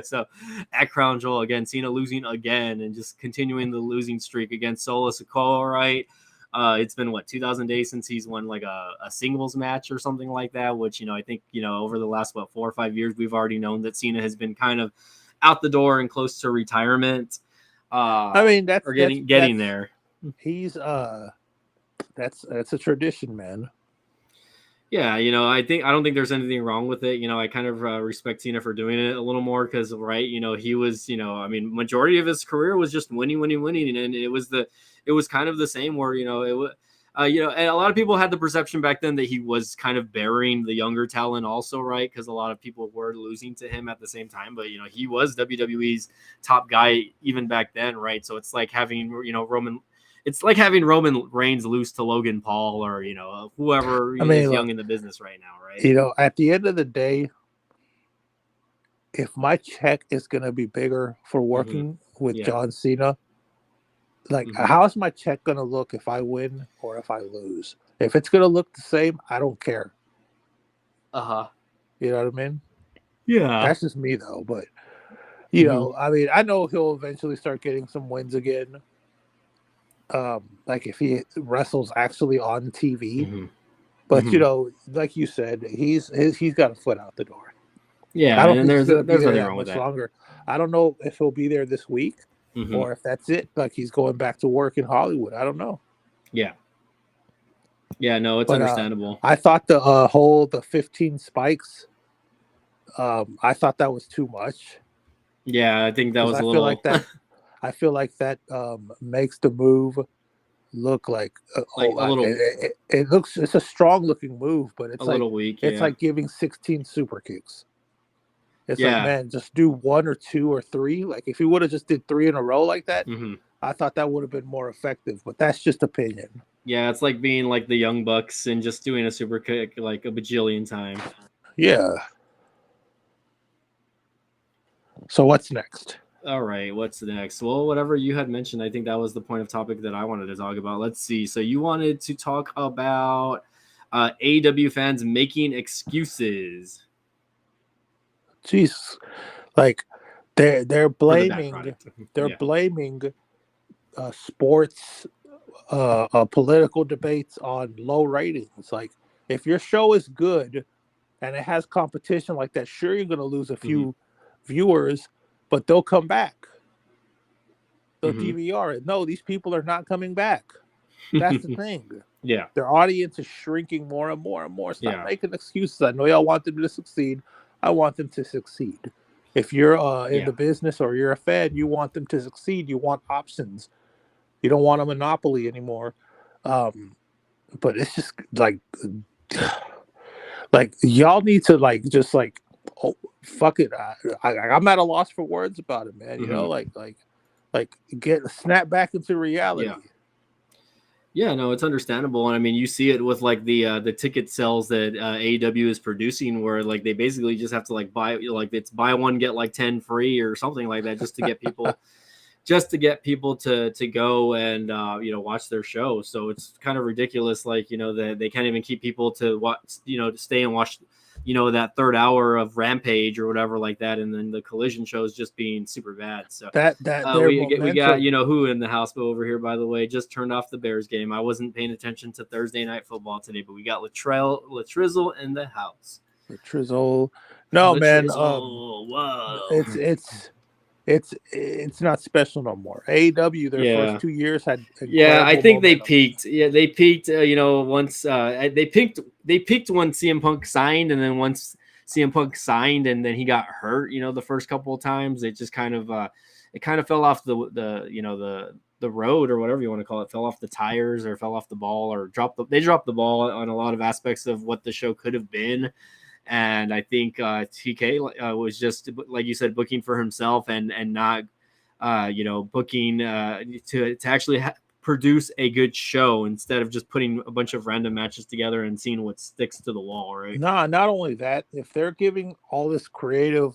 So at Crown Jewel again, Cena losing again and just continuing the losing streak against Solo Sikoa, right? It's been 2,000 days since he's won like a singles match or something like that, which I think over the last 4 or 5 years we've already known that Cena has been kind of out the door and close to retirement. I mean, that's getting there. He's that's a tradition, man. Yeah, I don't think there's anything wrong with it. I kind of respect Cena for doing it a little more because, right, he was, I mean, majority of his career was just winning, and it was kind of the same where, it was, and a lot of people had the perception back then that he was kind of burying the younger talent also, right? Because a lot of people were losing to him at the same time, but he was WWE's top guy even back then, right? So it's like having Roman. It's like having Roman Reigns lose to Logan Paul or, whoever is young in the business right now, right? At the end of the day, if my check is going to be bigger for working with John Cena, how's my check going to look if I win or if I lose? If it's going to look the same, I don't care. You know what I mean? Yeah. That's just me, though. But, I mean, I know he'll eventually start getting some wins again. Like if he wrestles actually on TV, but like you said, he's got a foot out the door. Yeah, I don't think there's nothing wrong with that. Longer. I don't know if he'll be there this week or if that's it. Like he's going back to work in Hollywood. I don't know. Yeah. Yeah, no, it's understandable. I thought the 15 spikes. I thought that was too much. Yeah, I think that was a little. I feel like that makes the move look like a little. It looks. It's a strong looking move, but it's a little weak. It's like giving 16 super kicks. It's like, man, just do 1 or 2 or 3. Like if he would have just did 3 in a row like that, I thought that would have been more effective. But that's just opinion. Yeah, it's like being like the Young Bucks and just doing a super kick like a bajillion times. Yeah. So what's next? All right, what's next? Well, whatever you had mentioned, I think that was the point of topic that I wanted to talk about. Let's see. So you wanted to talk about AEW fans making excuses Jesus, like they're for the bad blaming product. they're Yeah. blaming sports political debates on low ratings. Like if your show is good and it has competition like that, sure you're going to lose a Mm-hmm. few viewers, but they'll come back. They'll Mm-hmm. DVR it. No, these people are not coming back. That's the thing. Yeah. Their audience is shrinking more and more and more. Stop Yeah. making excuses. I know y'all want them to succeed. I want them to succeed. If you're in Yeah. the business or you're a fan, you want them to succeed. You want options. You don't want a monopoly anymore. But it's just like y'all need to oh fuck it. I'm at a loss for words about it, man. You Mm-hmm. know, like get snap back into reality. Yeah. Yeah, no, it's understandable, and I mean, you see it with like the ticket sales that AEW is producing, where like they basically just have to like buy like it's buy one get like 10 free or something like that, just to get people, to go and watch their show. So it's kind of ridiculous, like that they can't even keep people to watch, to stay and watch, that third hour of Rampage or whatever like that, and then the Collision shows just being super bad. So That their we got momentum. who in the house over here, by the way, just turned off the Bears game. I wasn't paying attention to Thursday night football today, but we got Latrizzle in the house. The Trizzle. No, man. Latrizzle, whoa. It's not special no more. AEW their first Yeah. 2 years had Yeah, I incredible think they momentum. peaked. Yeah, they peaked. Once they peaked when CM Punk signed, and then once CM Punk signed, and then he got hurt. The first couple of times, it just kind of fell off the road, or whatever you want to call it, fell off the tires or fell off the ball or they dropped the ball on a lot of aspects of what the show could have been. And I think TK was just, like you said, booking for himself and not booking to actually produce a good show instead of just putting a bunch of random matches together and seeing what sticks to the wall, right? Nah, not only that, if they're giving all this creative,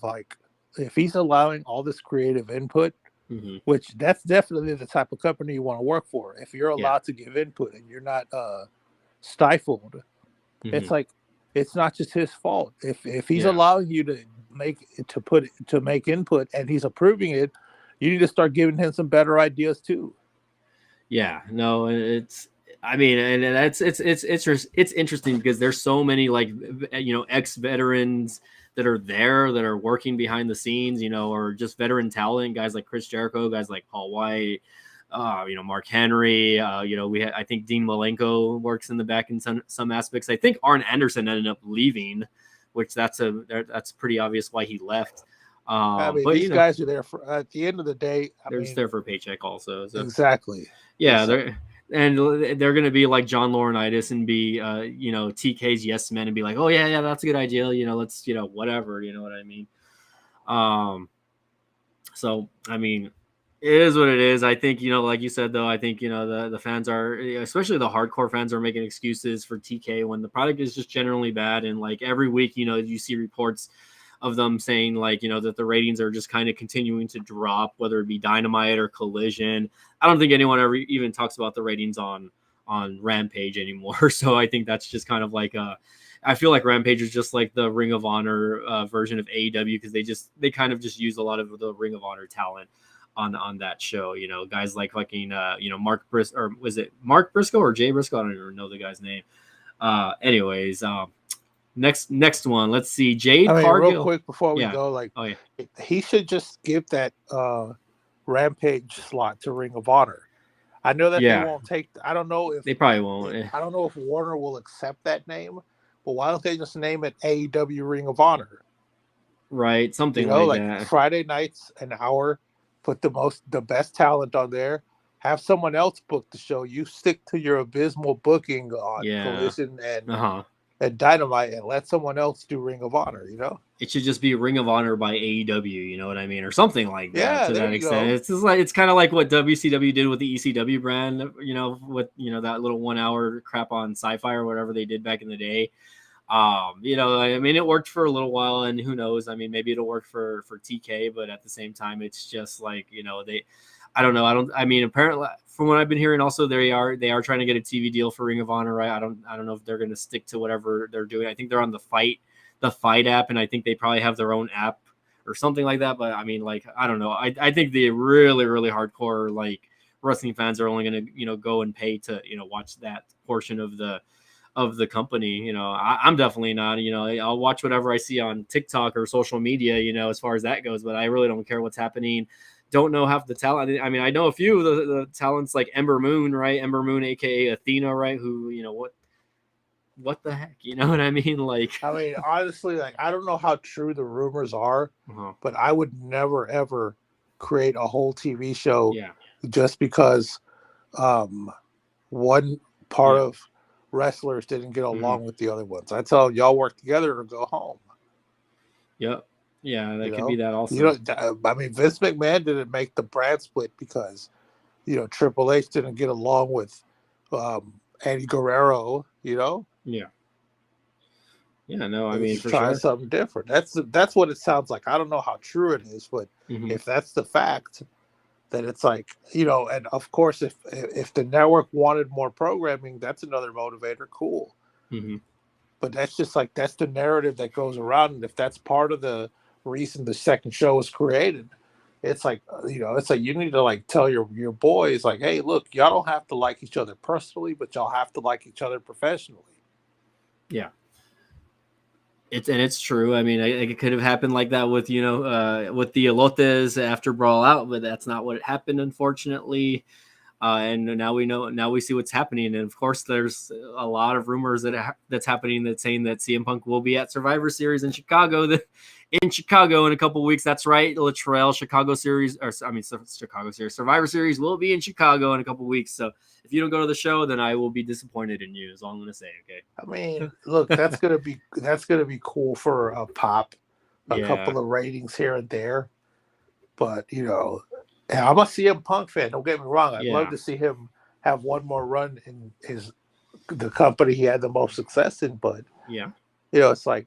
if he's allowing all this creative input, Mm-hmm. which that's definitely the type of company you want to work for. If you're Yeah. allowed to give input and you're not stifled, Mm-hmm. it's like it's not just his fault. If he's Yeah. allowing you to make input and he's approving it, you need to start giving him some better ideas too. Yeah, no, it's. I mean, and that's it's interesting because there's so many like ex veterans that are there that are working behind the scenes, or just veteran talent, guys like Chris Jericho, guys like Paul White, Mark Henry, I think Dean Malenko works in the back in some aspects. I think Arn Anderson ended up leaving, which that's pretty obvious why he left. I mean, But these guys are there for at the end of the day. they're just there for a paycheck also. So. Exactly. Yeah, they're going to be like John Laurinaitis and be TK's yes man and be like, oh yeah, that's a good idea. Let's whatever. You know what I mean? So I mean, it is what it is. I think like you said though, I think the fans are, especially the hardcore fans, are making excuses for TK when the product is just generally bad. And like every week, you see reports of them saying like that the ratings are just kind of continuing to drop, whether it be Dynamite or Collision. I don't think anyone ever even talks about the ratings on Rampage anymore. So I think that's just kind of like I feel like Rampage is just like the Ring of Honor version of AEW, because they kind of just use a lot of the Ring of Honor talent on that show. Guys like fucking Mark Briscoe, or was it Mark Briscoe or Jay Briscoe? I don't even know the guy's name. Anyways, next one. Let's see. Jade Cargill. Real quick before we go, he should just give that Rampage slot to Ring of Honor. I know that they won't take. I don't know if they probably won't. I don't know if Warner will accept that name, but why don't they just name it AEW Ring of Honor? Right, something like that. Friday nights, an hour. Put the best talent on there. Have someone else book the show. You stick to your abysmal booking on Collision and Dynamite and let someone else do Ring of Honor, you know? It should just be Ring of Honor by AEW, you know what I mean, or something like that Yeah, to there that you extent. go. It's just like it's kind of like what WCW did with the ECW brand, you know, with that little 1 hour crap on Sci-Fi or whatever they did back in the day. You know, I mean, it worked for a little while, and who knows? I mean, maybe it'll work for TK, but at the same time, it's just like I don't know. I mean, apparently, from what I've been hearing, also they are trying to get a TV deal for Ring of Honor, right? I don't know if they're going to stick to whatever they're doing. I think they're on the Fight app, and I think they probably have their own app or something like that. But I mean, like, I don't know. I think the really really hardcore like wrestling fans are only going to go and pay to watch that portion of the company. I'm definitely not. I'll watch whatever I see on TikTok or social media, as far as that goes, but I really don't care what's happening. Don't know half the talent. I mean, I know a few of the talents like Ember Moon, right? Ember Moon, aka Athena, right? Who, what the heck? You know what I mean? Like, I mean, honestly, like I don't know how true the rumors are, uh-huh. but I would never ever create a whole TV show Yeah, just because one part yeah, of wrestlers didn't get mm-hmm. along with the other ones. I tell y'all work together or go home. Yep, yeah, You that could be know, that also. I mean, Vince McMahon didn't make the brand split because Triple H didn't get along with Eddie Guerrero. Yeah, yeah, no, I mean Let's for try sure. something different. That's what it sounds like. I don't know how true it is, but Mm-hmm. if that's the fact, then it's like and of course, if the network wanted more programming, that's another motivator. Cool, Mm-hmm. but that's just like that's the narrative that goes around, and if that's part of the reason the second show was created, it's like it's like you need to like tell your boys like, hey, look, y'all don't have to like each other personally, but y'all have to like each other professionally. Yeah. It's true. I mean, it could have happened like that with with the Elotes after Brawl Out, but that's not what happened, unfortunately. And now we know. Now we see what's happening, and of course, there's a lot of rumors that's happening that's saying that CM Punk will be at Survivor Series in Chicago. In Chicago in a couple of weeks. That's right, Latrell. Chicago Series, or I mean, Chicago Series, Survivor Series will be in Chicago in a couple of weeks. So if you don't go to the show, then I will be disappointed in you. Is all I'm going to say. I mean, Okay. look, that's gonna be cool for a pop, a Yeah. couple of ratings here and there, but and I'm a CM Punk fan. Don't get me wrong. I'd love Yeah. to see him have one more run in the company he had the most success in, but Yeah. it's like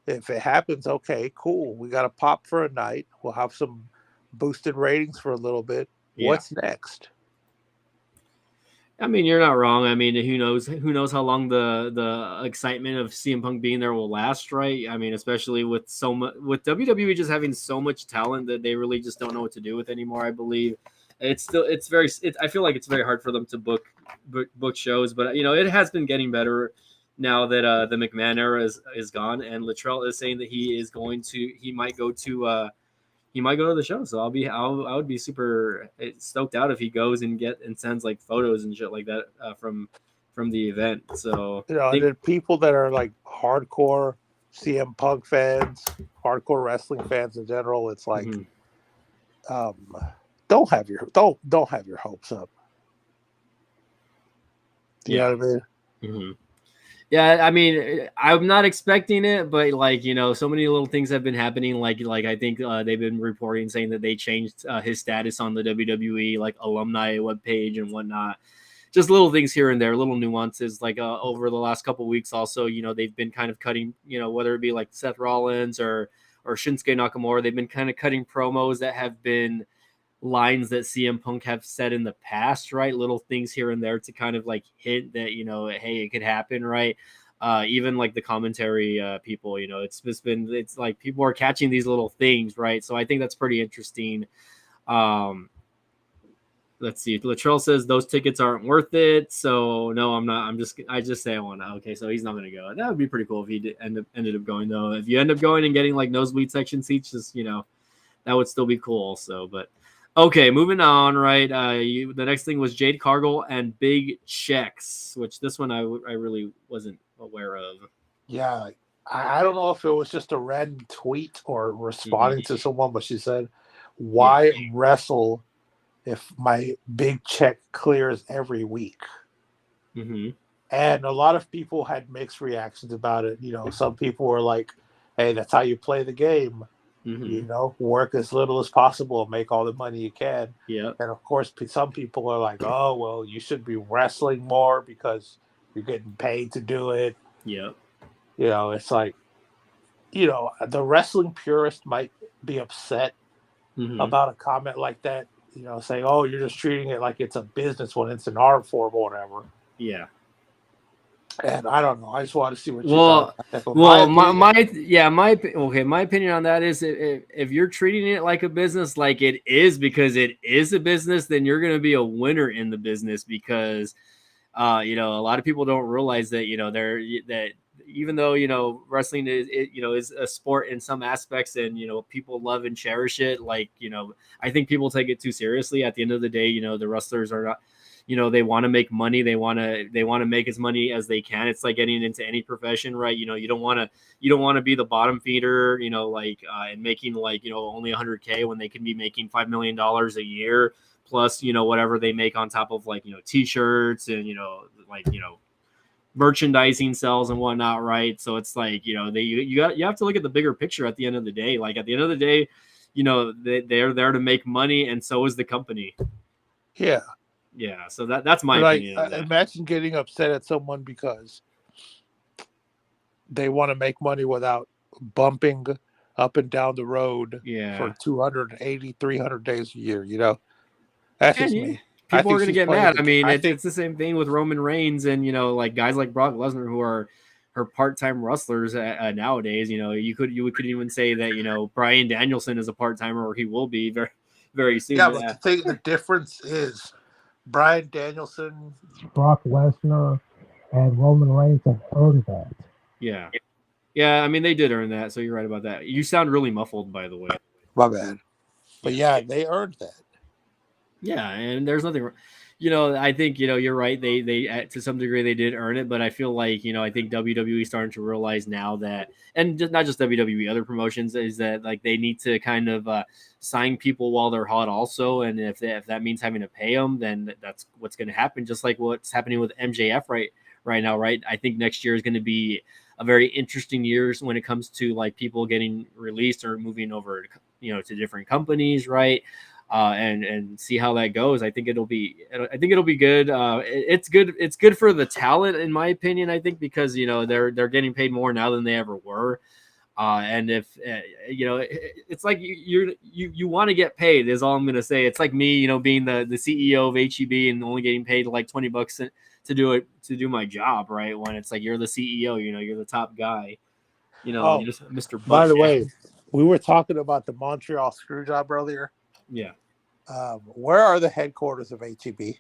if it happens, okay, cool. We got a pop for a night. We'll have some boosted ratings for a little bit. Yeah. What's next? I mean, you're not wrong. I mean, who knows? Who knows how long the excitement of CM Punk being there will last, right? I mean, especially with so much with WWE just having so much talent that they really just don't know what to do with anymore. I believe it's very. I feel like it's very hard for them to book shows, but it has been getting better now that the McMahon era is gone, and Luttrell is saying that he might go to the show. So I would be super stoked out if he goes and sends like photos and shit like that from the event. So I And think then people that are like hardcore CM Punk fans, hardcore wrestling fans in general, it's like, mm-hmm. um, don't have your hopes up. Do you Yeah. know what I mean? Mm-hmm. Yeah, I mean, I'm not expecting it, but like so many little things have been happening. Like I think they've been reporting saying that they changed his status on the WWE like alumni webpage and whatnot. Just little things here and there, little nuances. Like over the last couple of weeks, also they've been kind of cutting, whether it be like Seth Rollins or Shinsuke Nakamura, they've been kind of cutting promos that have been lines that CM Punk have said in the past, right? Little things here and there to kind of like hint that, hey, it could happen, right? Even like the commentary people, it's like people are catching these little things, right? So I think that's pretty interesting. Um, let's see. Latrell says those tickets aren't worth it. So no, I'm not. I just say I want to. Okay, so he's not going to go. That would be pretty cool if he ended up going though. If you end up going and getting like nosebleed section seats, just that would still be cool. So, but okay, moving on. Right, the next thing was Jade Cargill and Big Checks, which this one I really wasn't aware of. Yeah. I don't know if it was just a random tweet or Mm-hmm. responding to someone, but she said, Yeah. "Why wrestle if my big check clears every week?" Mm-hmm. And a lot of people had mixed reactions about it. You know, some people were like, "Hey, that's how you play the game. You Mm-hmm. know, work as little as possible, and make all the money you can." Yeah. And of course, some people are like, "Oh, well, you should be wrestling more because you're getting paid to do it." Yeah. You know, it's like, you know, the wrestling purist might be upset Mm-hmm. about a comment like that. You know, saying, "Oh, you're just treating it like it's a business when it's an art form or whatever." Yeah. And I don't know. I just want to see what you thought Well, about that. But my well, my opinion, yeah, okay, my opinion on that is if you're treating it like a business, like it is, because it is a business, then you're going to be a winner in the business because, a lot of people don't realize that, that even though, wrestling is a sport in some aspects and, people love and cherish it. Like, I think people take it too seriously. At the end of the day, the wrestlers are not, they want to make money. They want to make as money as they can. It's like getting into any profession, right? You don't want to be the bottom feeder, and making like, only 100K when they can be making $5 million a year plus, whatever they make on top of like, t-shirts and, like, merchandising sales and whatnot. Right. So it's like, you have to look at the bigger picture at the end of the day. Like at the end of the day, they're there to make money, and so is the company. yeah. Yeah, so that's my But opinion on I that. imagine getting upset at someone because they want to make money without bumping up and down the road for Yeah, 280, 300 days a year. You know, that's and just yeah, me. I people are think gonna she's get playing mad. the I game. mean, I it's think, the same thing with Roman Reigns and like guys like Brock Lesnar who are her part-time wrestlers nowadays. You could even say that Bryan Danielson is a part-timer, or he will be very very soon. yeah, But but the difference is Brian Danielson, Brock Lesnar, and Roman Reigns have earned that. yeah, yeah, I mean they did earn that. So you're right about that. You sound really muffled, by the way. My bad. But Yeah. yeah, they earned that. Yeah, and there's nothing, I think you're right. They to some degree they did earn it, but I feel like I think WWE is starting to realize now that, and just not just WWE, other promotions, is that like they need to kind of sign people while they're hot also, and if that means having to pay them, then that's what's going to happen. Just like what's happening with MJF right now, right? I think next year is going to be a very interesting year when it comes to like people getting released or moving over, to different companies, right? And see how that goes. I think it'll be good. It's good. It's good for the talent, in my opinion. I think because they're getting paid more now than they ever were. And if it's like you want to get paid is all I'm gonna say. It's like me, being the CEO of HEB and only getting paid like $20 to do my job, right? When it's like you're the CEO, you're the top guy, Oh, Mr. by Butt. the way, we were talking about the Montreal screw job earlier. Yeah. Where are the headquarters of HEB?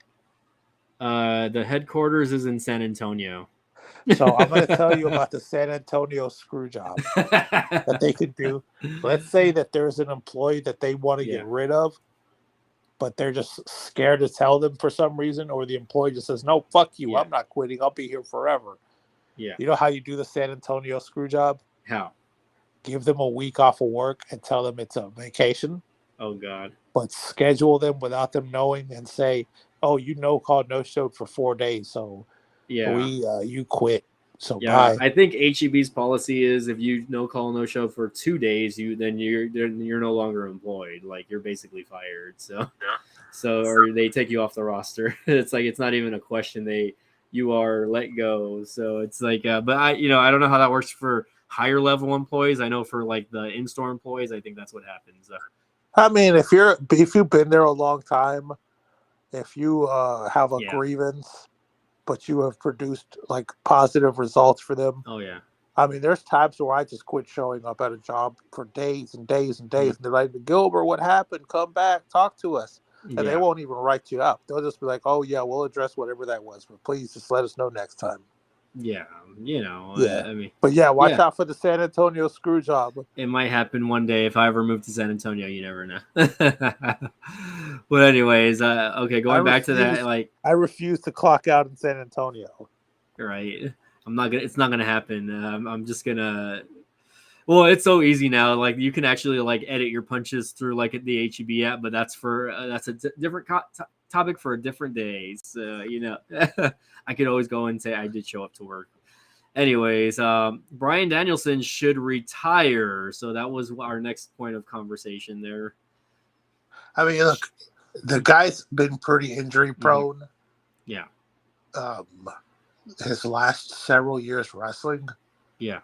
The headquarters is in San Antonio. So I'm going to tell you about the San Antonio screw job that they could do. Let's say that there's an employee that they want to get Yeah. rid of, but they're just scared to tell them for some reason, or the employee just says, "No, fuck you, Yeah. I'm not quitting. I'll be here forever." Yeah. You know how you do the San Antonio screw job? How? Give them a week off of work and tell them it's a vacation, Oh God. but schedule them without them knowing and say, "Oh, called no showed for 4 days, so Yeah. you quit. So Yeah. bye." I think HEB's policy is if you no call no show for 2 days, you're no longer employed. Like you're basically fired. So or they take you off the roster. It's like it's not even a question. You are let go. So it's like, but I don't know how that works for higher level employees. I know for like the in-store employees, I think that's what happens. I mean, if you've been there a long time, if you have a Yeah. grievance, but you have produced like positive results for them. Oh yeah. I mean, there's times where I just quit showing up at a job for days and days and Hmm. days, and they're like, "Gilbert, what happened? Come back, talk to us." And they Yeah. won't even write you up. They'll just be like, "Oh yeah, we'll address whatever that was, but please just let us know next time." Yeah. Yeah, I mean, but yeah, watch yeah. out for the San Antonio screw job. It might happen one day if I ever move to San Antonio. You never know. But anyways, okay, I going back to that, refuse. like, I refuse to clock out in San Antonio. right? I'm not gonna. It's not gonna happen. I'm just gonna. Well, it's so easy now. Like you can actually like edit your punches through like the HEB app, but that's a different topic for a different day. So, I could always go and say I did show up to work. Anyways, Brian Danielson should retire. So that was our next point of conversation there. I mean, look, the guy's been pretty injury prone. Yeah. His last several years wrestling. Yeah.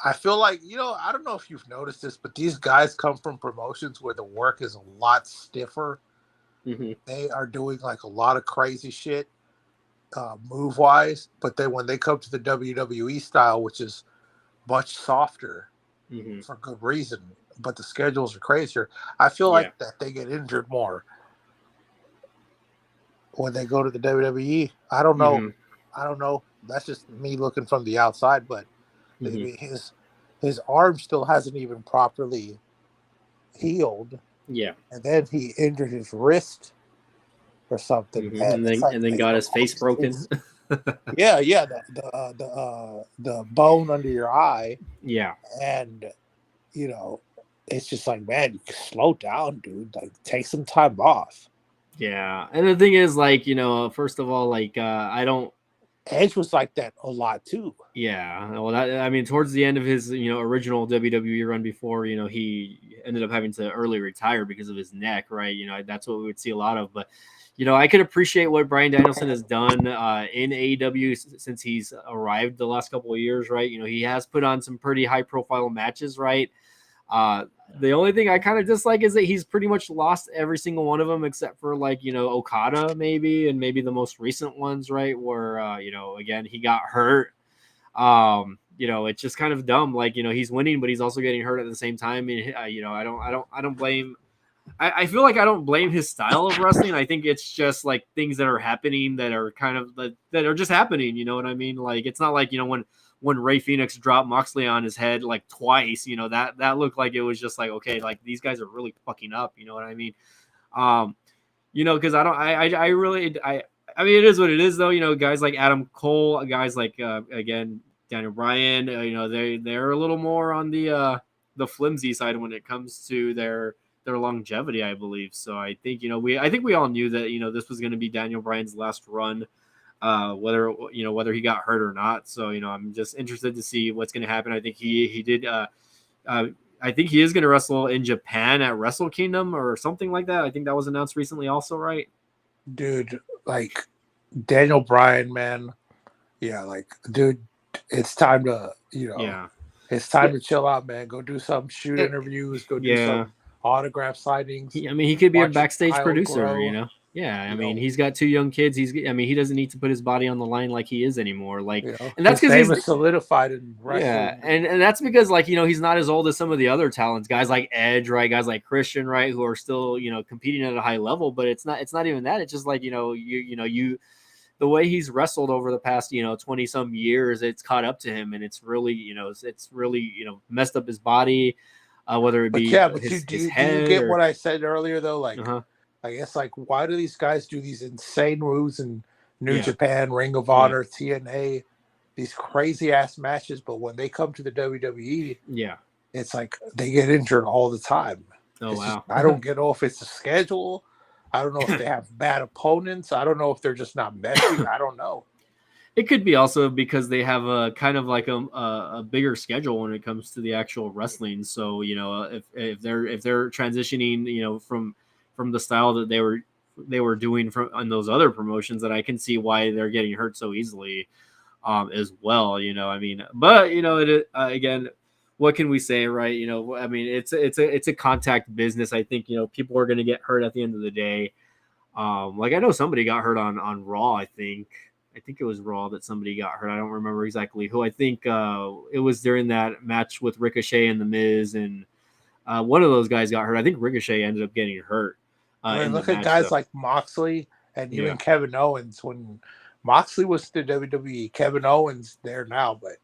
I feel like, I don't know if you've noticed this, but these guys come from promotions where the work is a lot stiffer. Mm-hmm. They are doing like a lot of crazy shit move wise, but then when they come to the WWE style, which is much softer for good reason, but the schedules are crazier, I feel like that they get injured more when they go to the WWE. I don't know. That's just me looking from the outside, but maybe his arm still hasn't even properly healed. Yeah. And then he injured his wrist or something, and then got his face broken. Yeah, the bone under your eye. Yeah, and it's just like, man, you can slow down, dude. Like, take some time off. Yeah, and the thing is, like, first of all, like, I don't. Edge was like that a lot too. Yeah, well, I mean, towards the end of his, original WWE run before, he ended up having to early retire because of his neck, right? That's what we would see a lot of. But, I could appreciate what Brian Danielson has done in AEW since he's arrived the last couple of years, right? He has put on some pretty high profile matches, right? The only thing I kind of dislike is that he's pretty much lost every single one of them except for, like, Okada maybe, and maybe the most recent ones, right? Where, again, he got hurt. It's just kind of dumb. Like, he's winning, but he's also getting hurt at the same time. And, I don't blame. I feel like I don't blame his style of wrestling. I think it's just like things that are happening that are kind of that are just happening. You know what I mean? Like, it's not like, when Ray Phoenix dropped Moxley on his head like twice, that looked like it was just like, okay, like these guys are really fucking up. You know what I mean? Because I mean, it is what it is though. Guys like Adam Cole, guys like again Daniel Bryan, they're a little more on the flimsy side when it comes to their longevity, I believe. So I think we all knew that this was going to be Daniel Bryan's last run. Whether he got hurt or not. So, I'm just interested to see what's going to happen. I think he did. I think he is going to wrestle in Japan at Wrestle Kingdom or something like that. I think that was announced recently also, right? Dude, like, Daniel Bryan, man. Yeah, like, dude, it's time to, it's time to chill out, man. Go do some shoot interviews. Go do some autograph signings. He could be a backstage producer, Yeah, I mean, he's got 2 young kids. He doesn't need to put his body on the line like he is anymore. Like, and that's because he's solidified in wrestling. Yeah, and that's because, like, he's not as old as some of the other talents, guys like Edge, right? Guys like Christian, right? Who are still, competing at a high level. But it's not even that. It's just like, the way he's wrestled over the past, 20 some years, it's caught up to him, and it's really, messed up his body. Whether it be his head. Do you get what I said earlier though? Like, I guess, like, why do these guys do these insane moves in New Japan, Ring of Honor, TNA, these crazy ass matches, but when they come to the WWE, it's like they get injured all the time. Oh, wow. I don't get if it's the schedule. I don't know if they have bad opponents. I don't know if they're just not meshing. I don't know. It could be also because they have a kind of like a bigger schedule when it comes to the actual wrestling. So, if they're transitioning, from the style that they were doing on those other promotions, that I can see why they're getting hurt so easily, as well. But again, what can we say, right? I mean, it's a contact business. I think people are going to get hurt at the end of the day. Like, I know somebody got hurt on Raw. I think it was Raw that somebody got hurt. I don't remember exactly who. I think it was during that match with Ricochet and The Miz, and one of those guys got hurt. I think Ricochet ended up getting hurt. Look at guys like Moxley and even Kevin Owens. When Moxley was the WWE, Kevin Owens there now. But,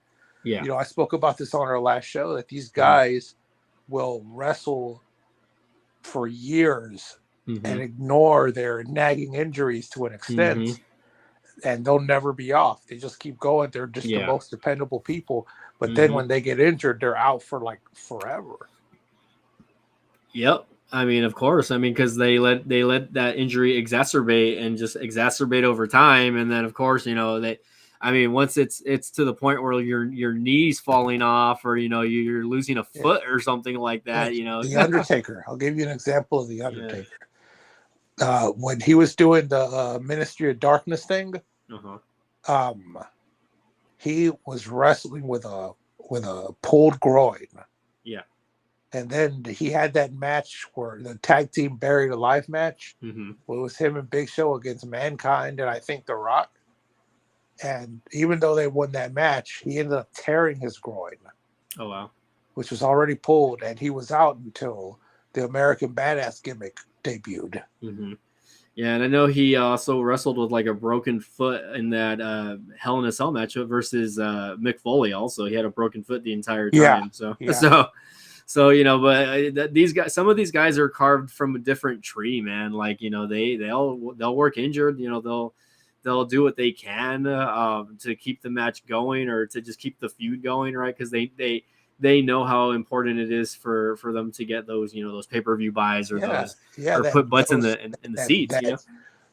I spoke about this on our last show, that these guys will wrestle for years and ignore their nagging injuries to an extent. And they'll never be off. They just keep going. They're just the most dependable people. But then when they get injured, they're out for like forever. Yep. I mean, of course. I mean, because they let that injury exacerbate and just exacerbate over time, and then of course, they. I mean, once it's to the point where your knees falling off, or you're losing a Yeah. foot or something like that. The Undertaker. I'll give you an example of the Yeah. Undertaker. When he was doing the Ministry of Darkness thing, Uh-huh. he was wrestling with a pulled groin. Yeah. And then he had that match where the tag team buried alive match. Mm-hmm. Where it was him and Big Show against Mankind and I think The Rock. And even though they won that match, he ended up tearing his groin. Oh wow. Which was already pulled, and he was out until the American Badass gimmick debuted. Mm-hmm. Yeah, and I know he also wrestled with like a broken foot in that Hell in a Cell match versus Mick Foley. Also, he had a broken foot the entire time. Yeah. So but these guys, some of these guys are carved from a different tree, man. Like they'll work injured. They'll do what they can to keep the match going or to just keep the feud going, right? Because they know how important it is for them to get those those pay-per-view buys or put butts in the seats.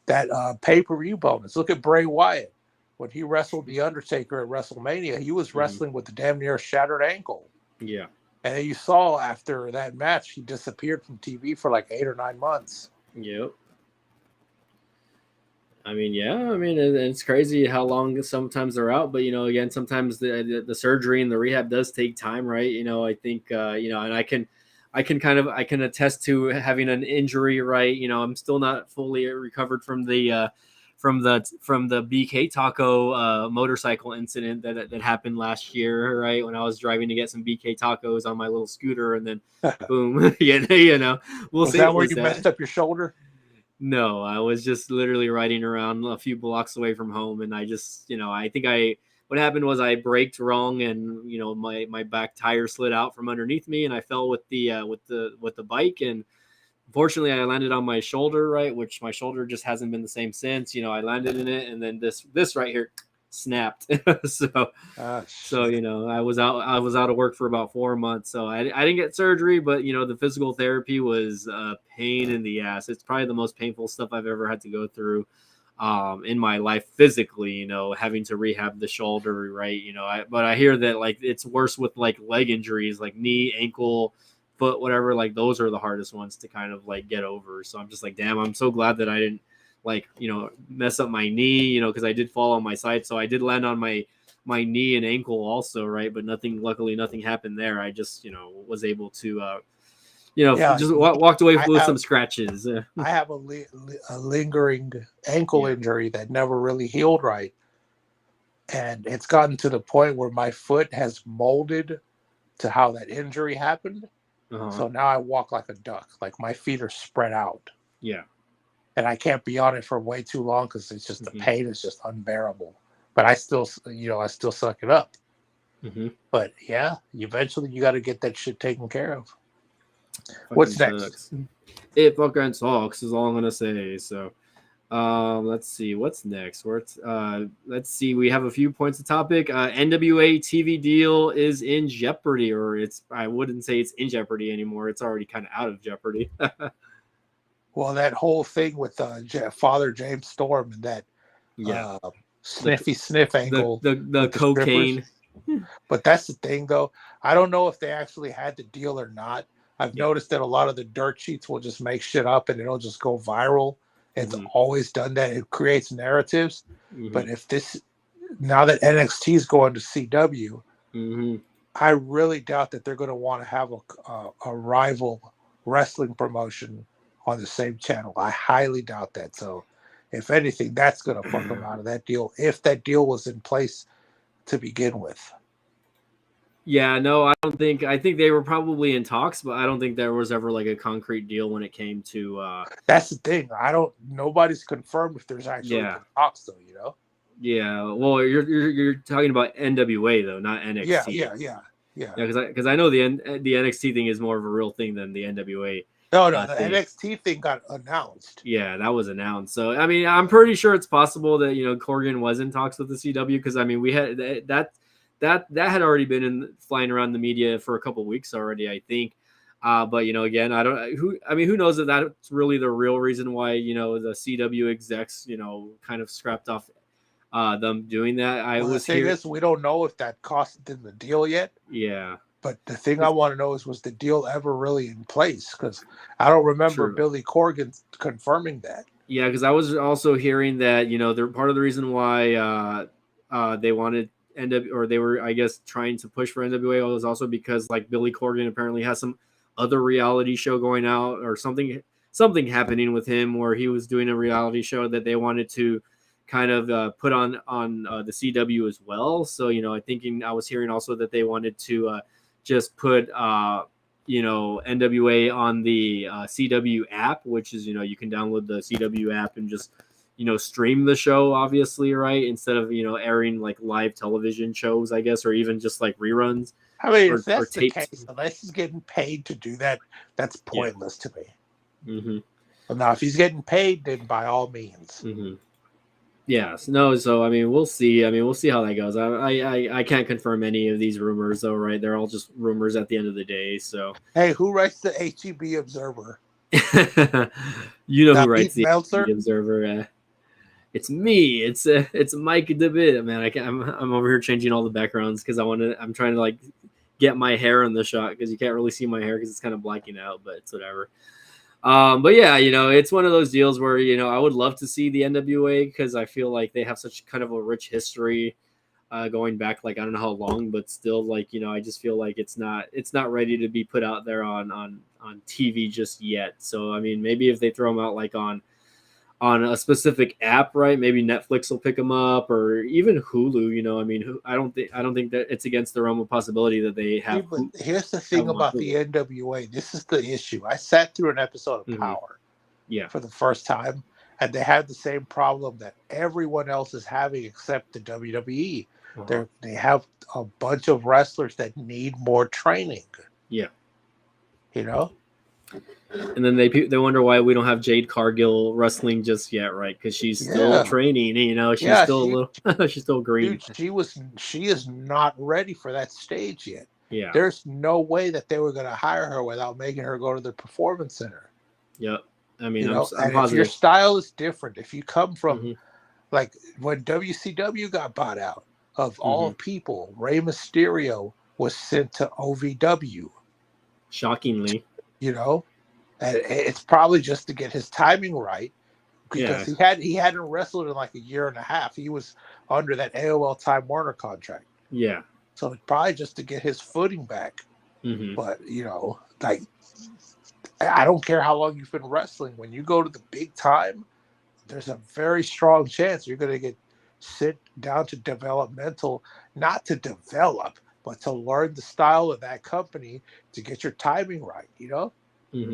That pay-per-view bonus. Look at Bray Wyatt when he wrestled the Undertaker at WrestleMania. He was wrestling with a damn near shattered ankle. Yeah. And you saw after that match, he disappeared from TV for like 8 or 9 months. Yep. I mean, yeah. I mean, it's crazy how long sometimes they're out, but again, sometimes the surgery and the rehab does take time, right? I think and I can attest to having an injury, right? I'm still not fully recovered from the BK Taco motorcycle incident that happened last year, right? When I was driving to get some BK tacos on my little scooter, and then boom, we'll was see. That where you messed up your shoulder? No, I was just literally riding around a few blocks away from home, and I just, I think what happened was I braked wrong, and my back tire slid out from underneath me, and I fell with the bike, and unfortunately I landed on my shoulder, right, which my shoulder just hasn't been the same since. I landed in it, and then this right here snapped. so I was out of work for about 4 months, so I didn't get surgery, but the physical therapy was a pain in the ass. It's probably the most painful stuff I've ever had to go through in my life physically, having to rehab the shoulder, right? But I hear that like it's worse with like leg injuries, like knee, ankle, foot, whatever. Like those are the hardest ones to kind of like get over. So I'm just like, damn, I'm so glad that I didn't mess up my knee, because I did fall on my side. So I did land on my knee and ankle also, right? But luckily nothing happened there. I just, was able to, just walked away with some scratches. I have a lingering ankle injury that never really healed right. And it's gotten to the point where my foot has molded to how that injury happened. Uh-huh. So now I walk like a duck. Like my feet are spread out. Yeah. And I can't be on it for way too long because it's just the pain is just unbearable. But I still suck it up. Mm-hmm. But yeah, eventually you got to get that shit taken care of. What's next? It fucking sucks is all I'm gonna say. So, let's see what's next. Let's see. We have a few points of topic. NWA TV deal is in jeopardy, or I wouldn't say it's in jeopardy anymore. It's already kind of out of jeopardy. Well, that whole thing with Father James Storm and that sniff angle, the cocaine. But that's the thing, though. I don't know if they actually had the deal or not. I've noticed that a lot of the dirt sheets will just make shit up and it'll just go viral. It's always done that. It creates narratives. Mm-hmm. But now that NXT is going to CW, I really doubt that they're going to want to have a rival wrestling promotion on the same channel. I highly doubt that. So, if anything, that's going to fuck them out of that deal. If that deal was in place to begin with. Yeah, no, I don't think. I think they were probably in talks, but I don't think there was ever like a concrete deal when it came to. That's the thing. Nobody's confirmed if there's actually talks, though. Yeah, well, you're talking about NWA though, not NXT. Yeah. Because I know the NXT thing is more of a real thing than the NWA. No, the NXT thing got announced. Yeah, that was announced. So I mean, I'm pretty sure it's possible that Corgan was in talks with the CW because I mean we had that had already been flying around the media for a couple of weeks already, I think. But again, who knows if that's really the real reason why the CW execs kind of scrapped off them doing that. I Well, the was thing here. is, we don't know if that cost in the deal yet. Yeah, But the thing I want to know is, was the deal ever really in place? Because I don't remember true. Billy Corgan confirming that. Yeah, because I was also hearing that they're part of the reason why they wanted NW, or they were, I guess, trying to push for NWA was also because like Billy Corgan apparently has some other reality show going out or something happening with him where he was doing a reality show that they wanted to kind of put on the CW as well. So I was hearing also that they wanted to just put NWA on the CW app, which is you can download the CW app and just stream the show, obviously, right, instead of airing like live television shows, I guess, or even just like reruns I mean, or if that's the taped. case, unless he's getting paid to do that, that's Yeah. pointless to me. Mm-hmm. But now, if he's getting paid, then by all means. Mm-hmm. Yes. No. So I mean, we'll see. We'll see how that goes. I can't confirm any of these rumors, though. Right? They're all just rumors at the end of the day. So. Hey, who writes the HEB Observer? Who writes Pete the Meltzer? Observer? It's me. It's Mike DeBitt, man. I'm over here changing all the backgrounds because I'm trying to like get my hair in the shot because you can't really see my hair because it's kind of blacking out, but it's whatever. But yeah, it's one of those deals where I would love to see the NWA because I feel like they have such kind of a rich history going back like I don't know how long, but still like I just feel like it's not ready to be put out there on TV just yet. So I mean, maybe if they throw them out like on a specific app, right? Maybe Netflix will pick them up, or even Hulu. I mean, I don't think that it's against the realm of possibility that they have. But here's the thing about the NWA. This is the issue. I sat through an episode of Power, for the first time, and they had the same problem that everyone else is having except the WWE. They have a bunch of wrestlers that need more training. Yeah. And then they wonder why we don't have Jade Cargill wrestling just yet, right? Because she's still training. She's still a little. She's still green. Dude, she is not ready for that stage yet. Yeah. There's no way that they were going to hire her without making her go to the performance center. Yep. I mean, I'm positive. If your style is different, if you come from like when WCW got bought out, of all people, Rey Mysterio was sent to OVW. Shockingly. And it's probably just to get his timing right, because he hadn't wrestled in like a year and a half. He was under that AOL Time Warner contract. Yeah. So it's probably just to get his footing back. But like, I don't care how long you've been wrestling. When you go to the big time, there's a very strong chance you're going to get sent down to developmental, not to develop, but to learn the style of that company to get your timing right.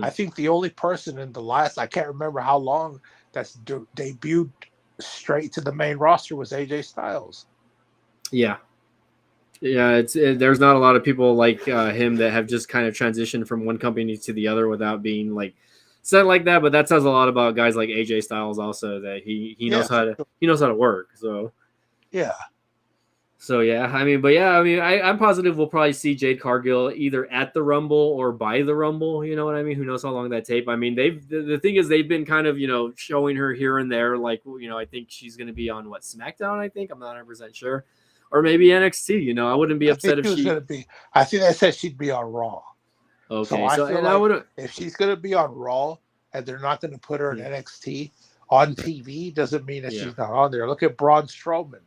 I think the only person in the last, I can't remember how long, that's debuted straight to the main roster was AJ Styles. Yeah. Yeah, there's not a lot of people like him that have just kind of transitioned from one company to the other without being like said like that. But that says a lot about guys like AJ Styles also, that he knows how to work. So yeah. So yeah, I'm positive we'll probably see Jade Cargill either at the Rumble or by the Rumble. You know what I mean? Who knows how long that tape? I mean, the thing is they've been kind of showing her here and there. Like I think she's going to be on SmackDown. I think I'm not 100% sure, or maybe NXT. I wouldn't be upset if she was going to be. I think they said she'd be on Raw. Okay, so I would, if she's going to be on Raw and they're not going to put her in NXT on TV, doesn't mean that she's not on there. Look at Braun Strowman.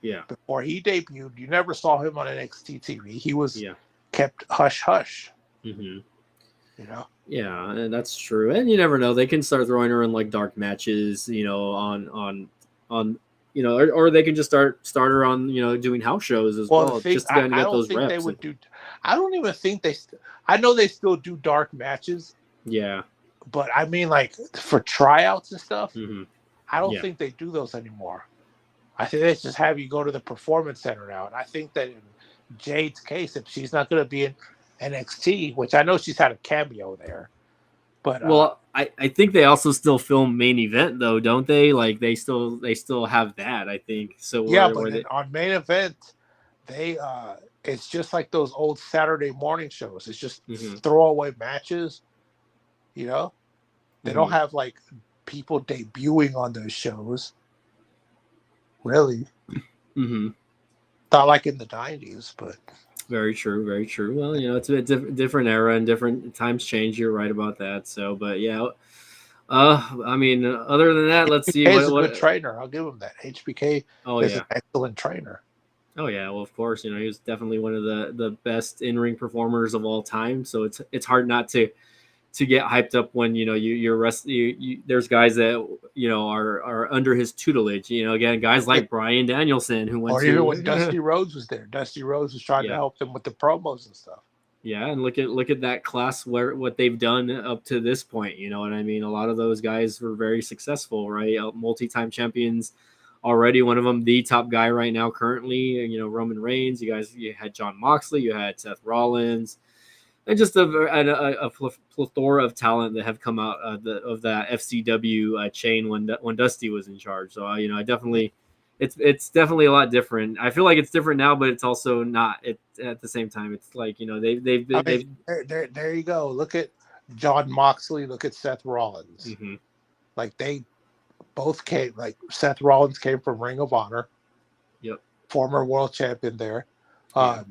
Yeah. Before he debuted, you never saw him on NXT TV. He was kept hush hush. Yeah, and that's true. And you never know; they can start throwing her in like dark matches, on or they can just start her on, doing house shows as well. Just to get those reps. They would do. I don't even think they. I know they still do dark matches. Yeah. But I mean, like for tryouts and stuff, I don't think they do those anymore. I think they just have you go to the performance center now. And I think that in Jade's case, if she's not going to be in NXT, which I know she's had a cameo there, but I think they also still film main event though, don't they? Like they still have that, I think. So yeah, but on main event, they it's just like those old Saturday morning shows. It's just Mm-hmm. throwaway matches. You know, they don't Mm-hmm. have like people debuting on those shows. Really, Mm-hmm. not like in the '90s, but Very true. Very true. Well, it's a different era and different times change. You're right about that. So, but yeah. I mean, other than that, let's see HBK is what a good what. trainer. I'll give him that. HBK Oh is an yeah. excellent trainer. Oh yeah, well of course, he was definitely one of the best in ring performers of all time. So it's hard not to get hyped up when there's guys that are under his tutelage. Again, guys like Bryan Danielson who went Or even when to Dusty Rhodes was there, Dusty Rhodes was trying to yeah. help them with the promos and stuff. Yeah, and look at that class where what they've done up to this point. You know what I mean? A lot of those guys were very successful, right? Multi-time champions already. One of them, the top guy right now, currently. Roman Reigns. You had John Moxley. You had Seth Rollins, and just a plethora of talent that have come out of that FCW chain when Dusty was in charge. So I definitely. It's definitely a lot different. I feel like it's different now, but it's also not. At the same time. It's like I mean, they've. there you go. Look at John Moxley. Look at Seth Rollins. Mm-hmm. Like they both came. Like Seth Rollins came from Ring of Honor. Yep. Former world champion there. Yeah.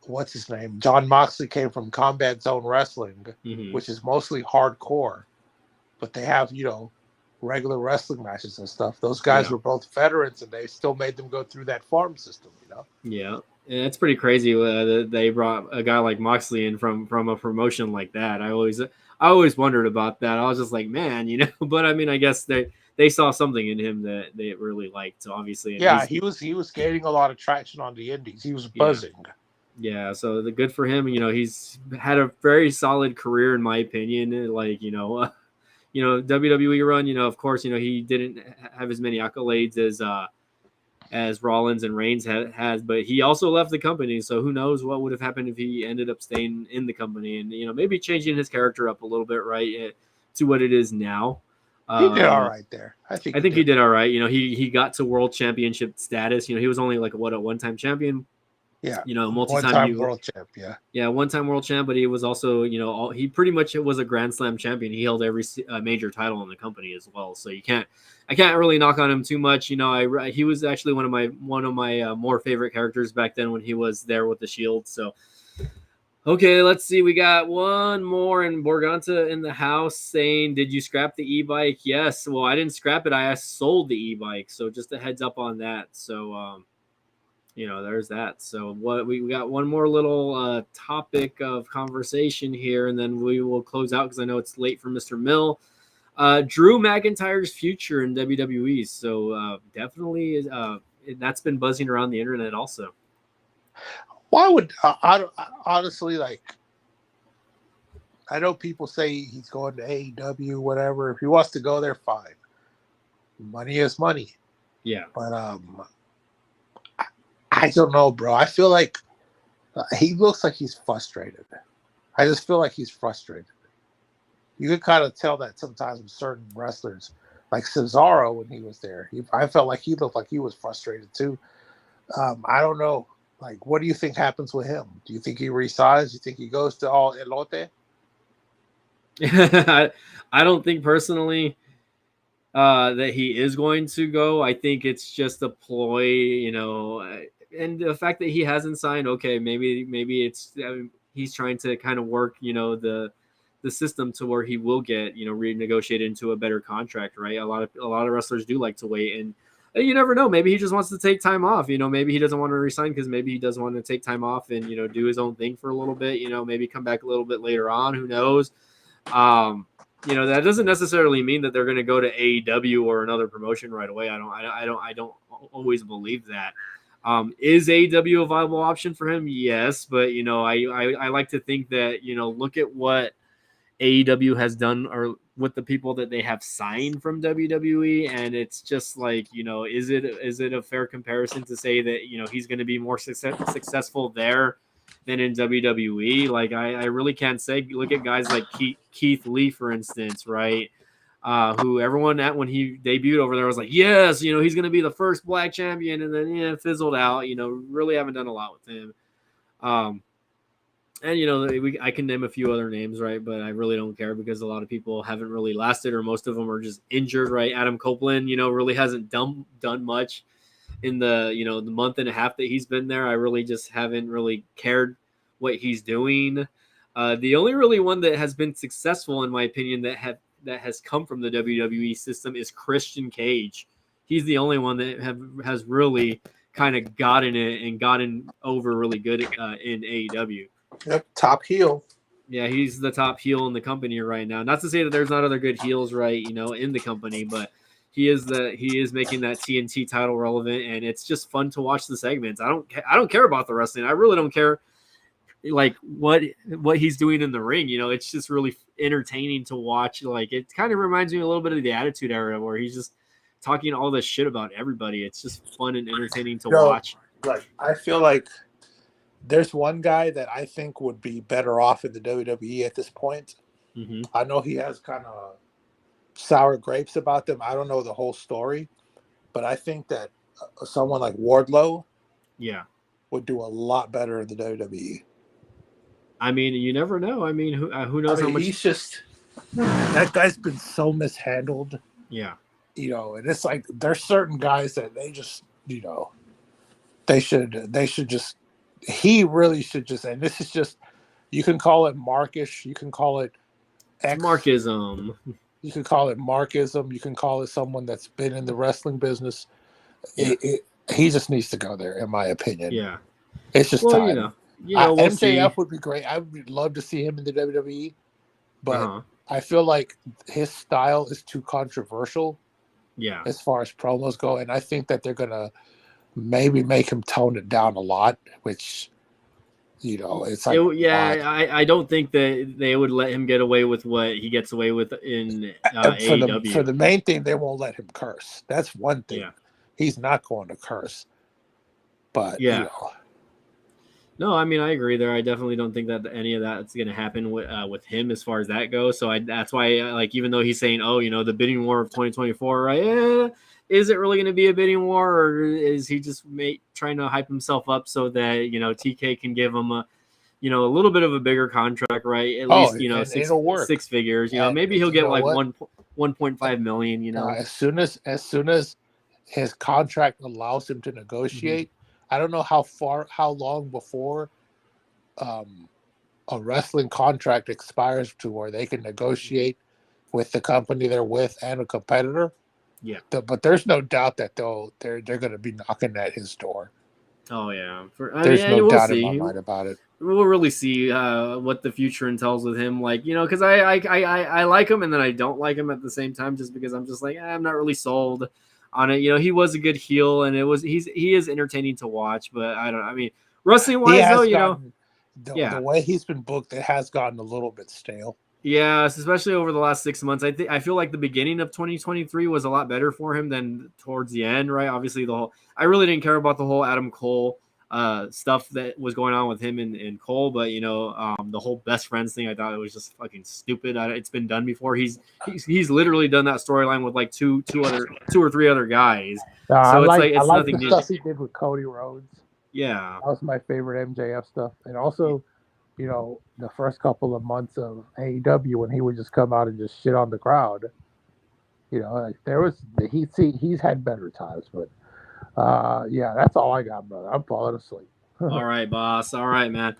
What's his name? John Moxley came from Combat Zone Wrestling, Mm-hmm. which is mostly hardcore, but they have regular wrestling matches and stuff. Those guys were both veterans, and they still made them go through that farm system. Yeah. And it's pretty crazy that they brought a guy like Moxley in from a promotion like that. I always wondered about that. I was just like, man, But I mean, I guess they saw something in him that they really liked. So obviously, yeah, he was gaining a lot of traction on the indies. He was buzzing. Yeah, so the good for him. He's had a very solid career in my opinion. Like WWE run. Of course, he didn't have as many accolades as Rollins and Reigns has, but he also left the company. So who knows what would have happened if he ended up staying in the company and maybe changing his character up a little bit, right, to what it is now. He did all right there. I think he did all right. He got to world championship status. He was only like a one-time champion. Yeah. Multi-time world champ. Yeah. Yeah, one-time world champ, but he was also, he pretty much was a Grand Slam champion. He held every major title in the company as well. So I can't really knock on him too much. He was actually one of my more favorite characters back then when he was there with the Shield. So, okay, let's see. We got one more, and Borganta in the house saying, "Did you scrap the e-bike?" Yes. Well, I didn't scrap it. I sold the e-bike. So just a heads up on that. So, there's that. So what we got one more little topic of conversation here, and then we will close out because I know it's late for Mr. Mill. Drew McIntyre's future in WWE. So definitely that's been buzzing around the internet also. Why would I honestly I know people say he's going to AEW, whatever. If he wants to go there, fine. Money is money. Yeah. But I don't know, bro. I feel like he looks like he's frustrated. I just feel like he's frustrated. You can kind of tell that sometimes with certain wrestlers, like Cesaro when he was there. I felt like he looked like he was frustrated too. I don't know. Like, what do you think happens with him? Do you think he resigns? Do you think he goes to all Elote? I don't think personally that he is going to go. I think it's just a ploy, and the fact that he hasn't signed, okay, maybe it's he's trying to kind of work, the system to where he will get, renegotiated into a better contract, right? A lot of wrestlers do like to wait, and you never know. Maybe he just wants to take time off. Maybe he doesn't want to resign because maybe he does want to take time off and do his own thing for a little bit. Maybe come back a little bit later on. Who knows? That doesn't necessarily mean that they're going to go to AEW or another promotion right away. I don't always believe that. Is AEW a viable option for him? Yes, but I like to think that look at what AEW has done or with the people that they have signed from WWE, and it's just like is it a fair comparison to say that he's going to be more successful there than in WWE? Like I really can't say. Look at guys like Keith Lee, for instance, right? Who everyone when he debuted over there was like, yes, he's going to be the first black champion, and then fizzled out. Really haven't done a lot with him. Um, and I can name a few other names, right? But I really don't care because a lot of people haven't really lasted, or most of them are just injured, right? Adam Copeland, really hasn't done much in the month and a half that he's been there. I really just haven't really cared what he's doing. The only really one that has been successful, in my opinion, that has come from the WWE system is Christian Cage. He's the only one that has really kind of gotten it and gotten over really good in AEW. Yep, top heel. Yeah, he's the top heel in the company right now. Not to say that there's not other good heels, right? In the company, but he is making that TNT title relevant, and it's just fun to watch the segments. I don't care about the wrestling. I really don't care like what he's doing in the ring. It's just really entertaining to watch. Like, it kind of reminds me a little bit of the Attitude Era, where he's just talking all this shit about everybody. It's just fun and entertaining to watch. Like, I feel like there's one guy that I think would be better off in the WWE at this point. Mm-hmm. I know he has kind of sour grapes about them. I don't know the whole story, but I think that someone like Wardlow, would do a lot better in the WWE. I mean, you never know. I mean, who knows how much? He's just, that guy's been so mishandled. Yeah. And it's like there's certain guys that they just, they should just. He really should just, and this is just, you can call it markish, you can call it Markism. You can call it markism, you can call it someone that's been in the wrestling business. Yeah. He just needs to go there, in my opinion. Yeah. It's just time. We'll MJF would be great. I would love to see him in the WWE, but I feel like his style is too controversial. Yeah. As far as promos go, and I think that they're gonna maybe make him tone it down a lot, which it's like I don't think that they would let him get away with what he gets away with in AEW. For the main thing, they won't let him curse. That's one thing. Yeah. He's not going to curse. But no, I mean, I agree there. I definitely don't think that any of that's going to happen with him as far as that goes. So that's why, like, even though he's saying, the bidding war of 2024, right? Yeah, is it really going to be a bidding war, or is he just trying to hype himself up so that TK can give him a little bit of a bigger contract, right? At least six figures. Maybe he'll get like 1.5 million. As soon as his contract allows him to negotiate. Mm-hmm. I don't know how long before a wrestling contract expires to where they can negotiate with the company they're with and a competitor. Yeah, but there's no doubt that they're going to be knocking at his door. Oh yeah, there's no doubt in my mind about it. We'll really see what the future entails with him. Like, because I like him and then I don't like him at the same time, just because I'm just like, I'm not really sold on it. He was a good heel, and he is entertaining to watch, but I mean, wrestling wise though, the way he's been booked, it has gotten a little bit stale. Yeah, especially over the last 6 months. I feel like the beginning of 2023 was a lot better for him than towards the end, right? Obviously, I really didn't care about the whole Adam Cole stuff that was going on with him and Cole, but the whole best friends thing, I thought it was just fucking stupid. It's been done before. He's literally done that storyline with like two or three other guys. So I like nothing the new. Stuff he did with Cody Rhodes. Yeah, that was my favorite MJF stuff, and also, the first couple of months of AEW when he would just come out and just shit on the crowd. He's had better times, but. That's all I got, brother. I'm falling asleep. All right, boss. All right, man.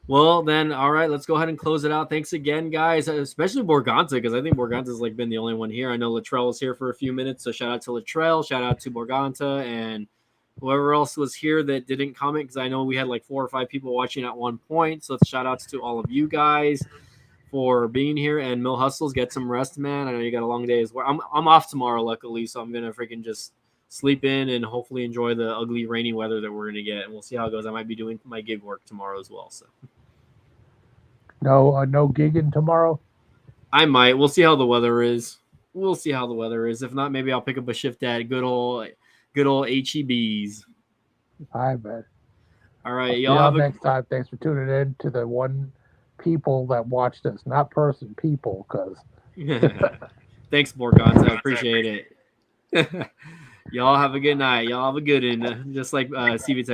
Well, then, all right, let's go ahead and close it out. Thanks again, guys, especially Borganta, because I think Borganta's like been the only one here. I know Latrell was here for a few minutes, so shout out to Latrell, shout out to Borganta, and whoever else was here that didn't comment, because I know we had like 4 or 5 people watching at one point. So shout outs to all of you guys for being here. And Mill Hustles, get some rest, man. I know you got a long day as well. I'm off tomorrow, luckily, so I'm gonna freaking just sleep in and hopefully enjoy the ugly rainy weather that we're going to get, and we'll see how it goes. I might be doing my gig work tomorrow as well. So no gigging tomorrow. I might. We'll see how the weather is. If not, maybe I'll pick up a shift at good old HEB's. I bet. All right, y'all. Next time. Thanks for tuning in to the one people that watched us, not people, because. Thanks, Borganta. I appreciate it. Y'all have a good night. Y'all have a good one. Just like CVTech